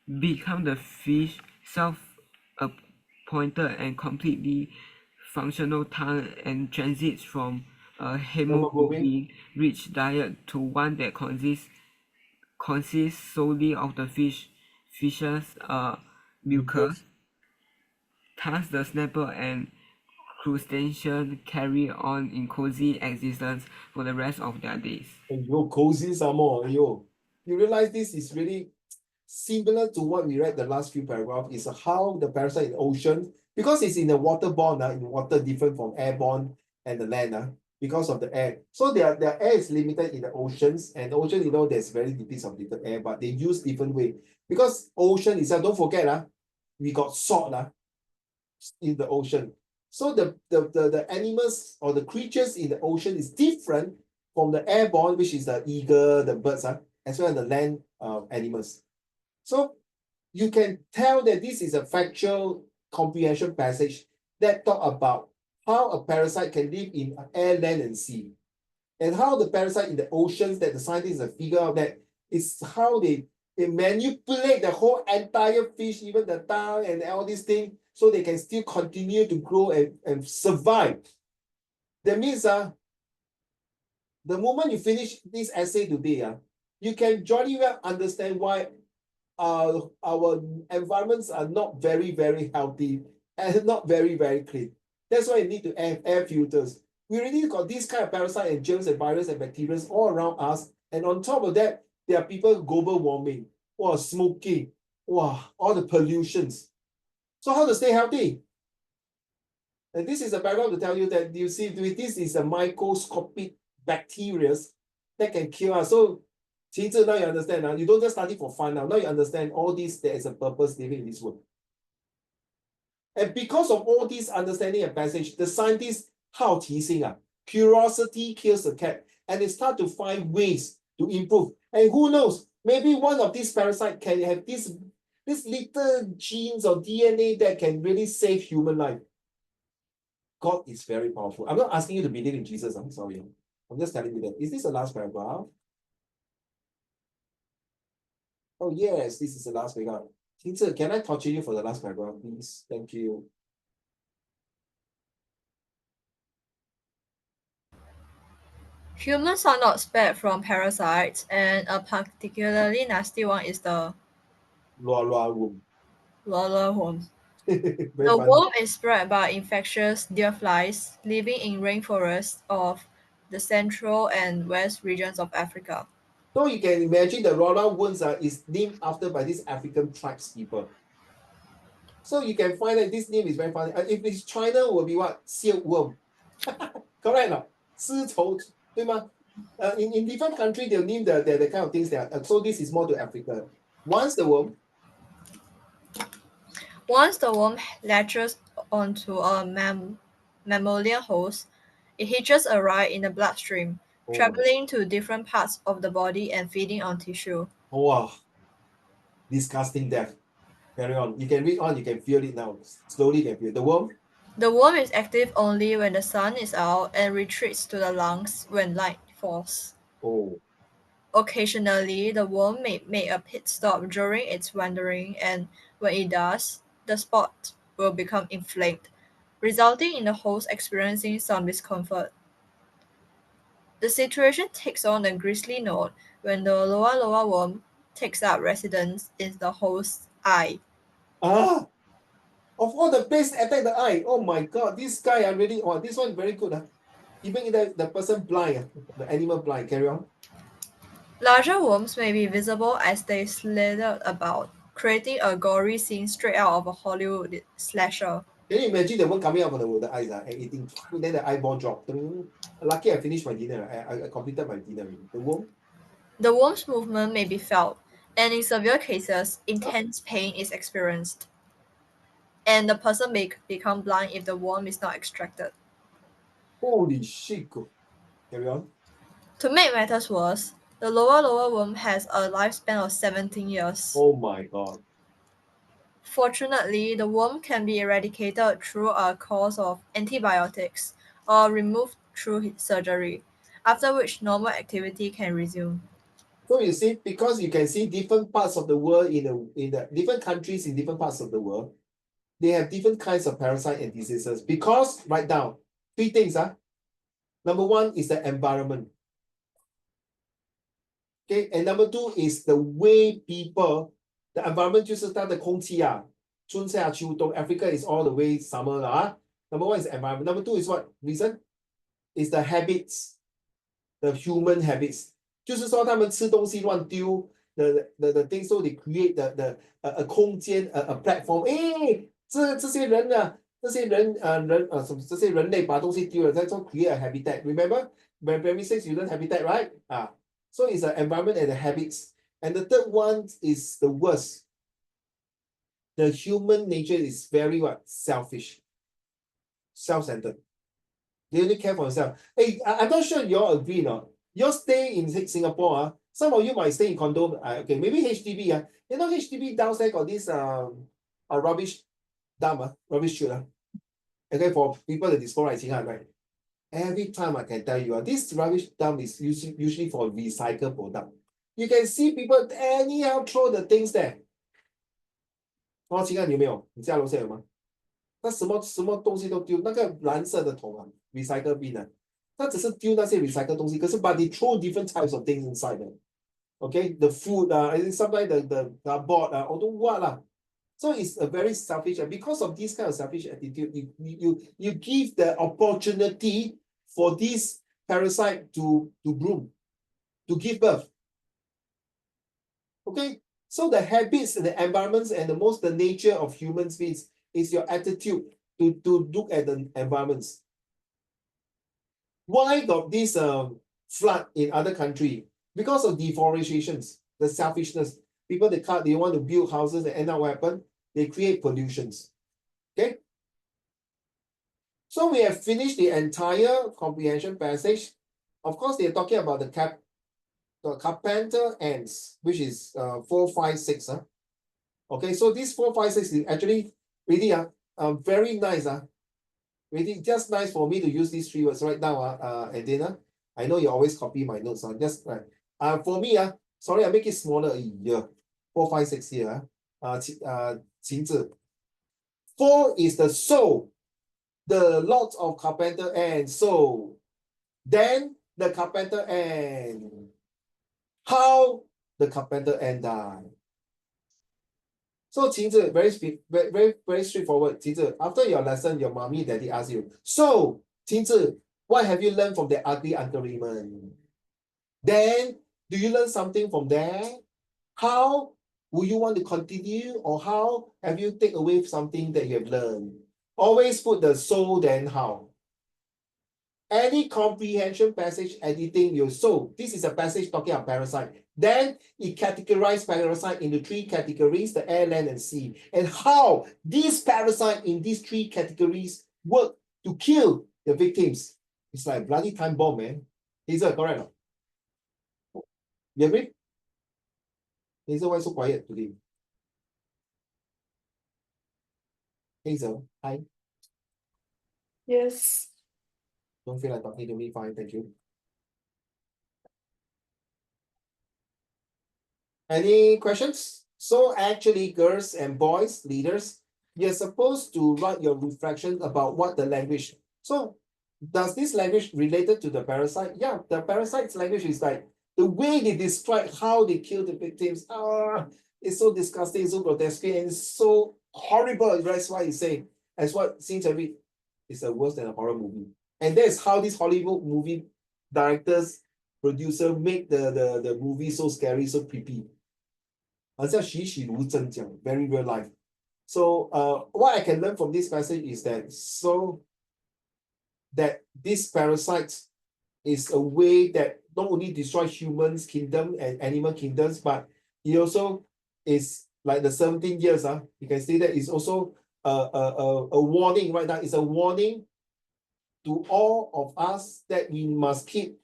the fish self-appointed and completely functional tongue and transits from a hemoglobin-rich diet to one that consists solely of the fish's mucus. Thus, the snapper and crustacean carry on in cozy existence for the rest of their days. Cozy some more. You realize this is really similar to what we read the last few paragraphs, is how the parasite in the ocean, because it's in the waterborne, in water different from airborne and the land, because of the air. So their air is limited in the oceans, and ocean, there's very degrees of little air, but they use different way. Because ocean itself, don't forget, we got salt in the ocean. So the animals or the creatures in the ocean is different from the airborne, which is the eagle, the birds, as well as the land animals. So you can tell that this is a factual comprehension passage that talk about how a parasite can live in air, land, and sea. And how the parasite in the oceans that the scientists have figured out that is how they manipulate the whole entire fish, even the tongue and all these things, so they can still continue to grow and survive. That means the moment you finish this essay today, you can jolly well understand why our environments are not very, very healthy and not very, very clean. That's why you need to have air filters. We already got this kind of parasite and germs and virus and bacteria all around us. And on top of that, there are people global warming, smoking, all the pollutions. So how to stay healthy? And this is a paragraph to tell you that you see, this is a microscopic bacteria that can kill us. So now you understand now. You don't just study for fun now. Now you understand all this, there is a purpose living in this world. And because of all this understanding and passage, the scientists, curiosity kills the cat, and they start to find ways to improve. And who knows, maybe one of these parasites can have this little genes or DNA that can really save human life. God is very powerful. I'm not asking you to believe in Jesus. I'm sorry. I'm just telling you that. Is this the last paragraph? Oh, yes, this is the last paragraph. Teacher, can I torture you for the last paragraph, please? Thank you. Humans are not spared from parasites, and a particularly nasty one is the Loa worm. Lawler worm. Very The funny. worm is spread by infectious deer flies living in rainforests of the central and west regions of Africa. So you can imagine the Loa worms is named after by these African tribes people. So you can find that this name is very funny. If it's China, will be what? Silkworm. Correct or not? 丝绸, 对吗? In different country, they'll name the kind of things that so this is more to Africa. Once the worm latches onto a mammalian host, it hitches a ride in the bloodstream, traveling to different parts of the body and feeding on tissue. Wow, disgusting death. Carry on. You can read on, you can feel it now. Slowly you can feel it. The worm is active only when the sun is out and retreats to the lungs when light falls. Oh. Occasionally, the worm may make a pit stop during its wandering, and when it does, the spot will become inflamed, resulting in the host experiencing some discomfort. The situation takes on a grisly note when the Loa worm takes up residence in the host's eye. Of all the best attack the eye. Oh my god, this guy really, this one very good. Even if the person blind, the animal blind. Carry on. Larger worms may be visible as they slither about, creating a gory scene straight out of a Hollywood slasher. Can you imagine the one coming out from the eyes and eating, then the eyeball drop. Lucky I finished my dinner. I completed my dinner. The worm. The worm's movement may be felt, and in severe cases, intense pain is experienced. And the person may become blind if the worm is not extracted. Holy shit. Carry on. To make matters worse, the lower worm has a lifespan of 17 years. Oh my god. Fortunately, the worm can be eradicated through a course of antibiotics or removed through surgery, after which normal activity can resume. So you see, because you can see different parts of the world in the different countries in different parts of the world, they have different kinds of parasite and diseases. Because write down 3 things. Number 1 is the environment. Okay, and number 2 is the way people, the environment 就是它的空气春夏秋冬 Africa is all the way summer Number 1 is environment. Number 2 is what? Reason? Is the habits, the human habits. 就是说他们吃东西乱丢 the thing, so they create a 空间 a platform. 这些人这些人类把东西丢了，再做 create a habitat. Remember when primary 6 you learn habitat, right? So it's the environment and the habits. And the third one is the worst. The human nature is very what? Selfish. Self-centered. They only care for themselves. Hey, I'm not sure you all agree or not. You all stay in Singapore. Some of you might stay in condo. Okay, maybe HDB. You know HDB downstairs got this rubbish dump, rubbish chute. Okay, for people that dispose right? Every time I can tell you, this rubbish dump is usually for recycled product. You can see people anyhow throw the things there. 黄青看有没有？你家楼下有吗？那什么东西都丢，那个蓝色的桶recycle bin 它只是丢那些 recycle 东西，可是 but they throw different types of things inside them. Okay, the food sometimes the board or don't what So it's a very selfish, and because of this kind of selfish attitude, you give the opportunity for this parasite to bloom, to give birth. Okay, so the habits and the environments and the nature of human beings is your attitude to look at the environments. Why got this flood in other country? Because of deforestation, the selfishness. People they want to build houses and end up what happen? They create pollutions. Okay. So we have finished the entire comprehension passage. Of course, they're talking about the carpenter ants, which is 4, 5, 6. Okay, so this 4, 5, 6 is actually really very nice. Really just nice for me to use these 3 words right now. Adina, I know you always copy my notes. Just for me, sorry, I make it smaller. 4, 5, 6 here. 情字. 4 is the soul, the lots of carpenter ants. So then the carpenter ant. How the carpenter ant died. So 情字 very straightforward. 情字 after your lesson, your mommy, daddy ask you. So 情字 what have you learned from the ugly Uncle Raymond? Then do you learn something from there? How will you want to continue, or how have you take away something that you have learned? Always put the so then how. Any comprehension passage editing your so this is a passage talking about parasite. Then it categorized parasite into 3 categories, the air, land, and sea. And how these parasite in these 3 categories work to kill the victims. It's like bloody time bomb, man. Is that correct? You agree? Hazel, why so quiet today? Hazel, hi. Yes. Don't feel like talking to me, fine, thank you. Any questions? So actually, girls and boys, leaders, you're supposed to write your reflection about what the language. So does this language related to the parasite? Yeah, the parasite's language is like the way they describe how they kill the victims. It's so disgusting, so grotesque, and so horrible. That's why you say, as what seems to be, it's worse than a horror movie. And that's how these Hollywood movie directors, producer make the movie so scary, so creepy. 好像栩栩如生这样 very real life. So what I can learn from this passage is that that this parasites is a way that not only destroys humans' kingdom and animal kingdoms, but it also is like the 17 years. You can see that it's also a warning right now. It's a warning to all of us that we must keep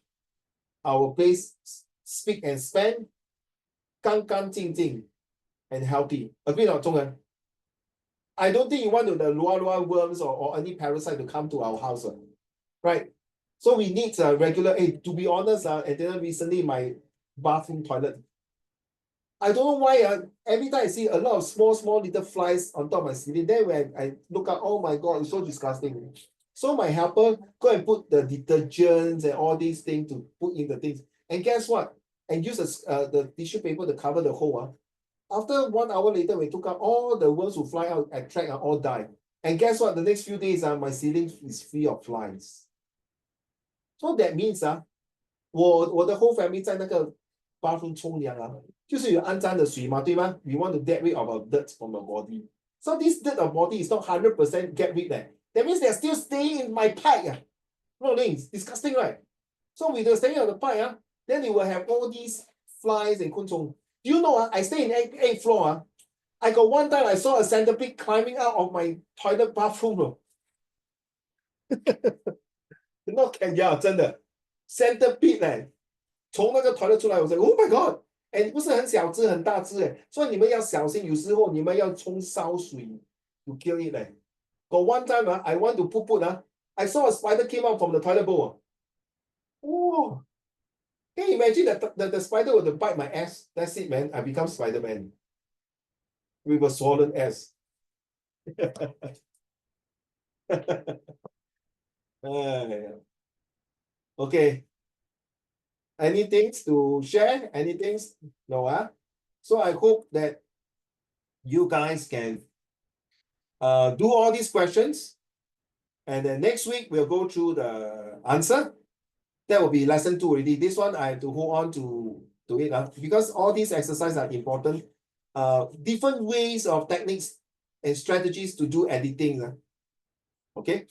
our place, speak and span, 干干净净 and healthy. Agree or not, 中文? I don't think you want the luar worms or any parasite to come to our house, right? So we need a regular, to be honest, and then recently my bathroom toilet, I don't know why, every time I see a lot of small little flies on top of my ceiling, then when I look up, oh my God, it's so disgusting. So my helper go and put the detergents and all these things to put in the things. And guess what? And use the tissue paper to cover the hole. After 1 hour later, we took out all the worms who fly out, attract and all die. And guess what? The next few days, my ceiling is free of flies. So that means 我的 whole family 在那个 bathroom 冲凉就是有肮脏的水嘛，对吗？ We want to get rid of our dirt from our body. So this dirt of body is not 100% get rid there. That means they're still staying in my pipe. No, it's disgusting, right? So with the staying on the pipe, then you will have all these flies and 昆虫. Do you know, I stay in 8th floor. I got one time I saw a centipede climbing out of my toilet bathroom. Not can, yeah, 真的 centipede 从那个 toilet 出来，我说 Oh my God！ 不是很小只，很大只所以你们要小心，有时候你们要冲烧水 to kill it But one time I want to put I saw a spider came out from the toilet bowl. Oh, can you imagine that the spider would bite my ass? That's it, man. I become Spider-Man with a swollen ass. Okay. Anything to share? Anything? No, So I hope that you guys can do all these questions. And then next week, we'll go through the answer. That will be lesson 2 already. This one, I have to hold on to it because all these exercises are important. Different ways of techniques and strategies to do editing. Okay.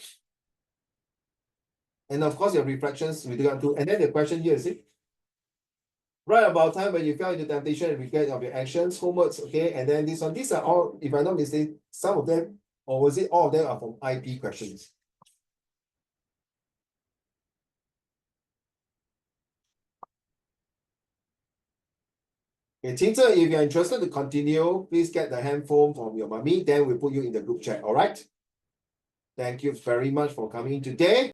And of course, your reflections with regard to, and then the question here is it? Right about time when you fell into temptation and regret of your actions, homeworks, okay, and then this one, these are all, if I'm not mistaken, some of them, or was it all of them are from IP questions? Okay, Tinta, if you're interested to continue, please get the handphone from your mommy, then we'll put you in the group chat, all right? Thank you very much for coming today.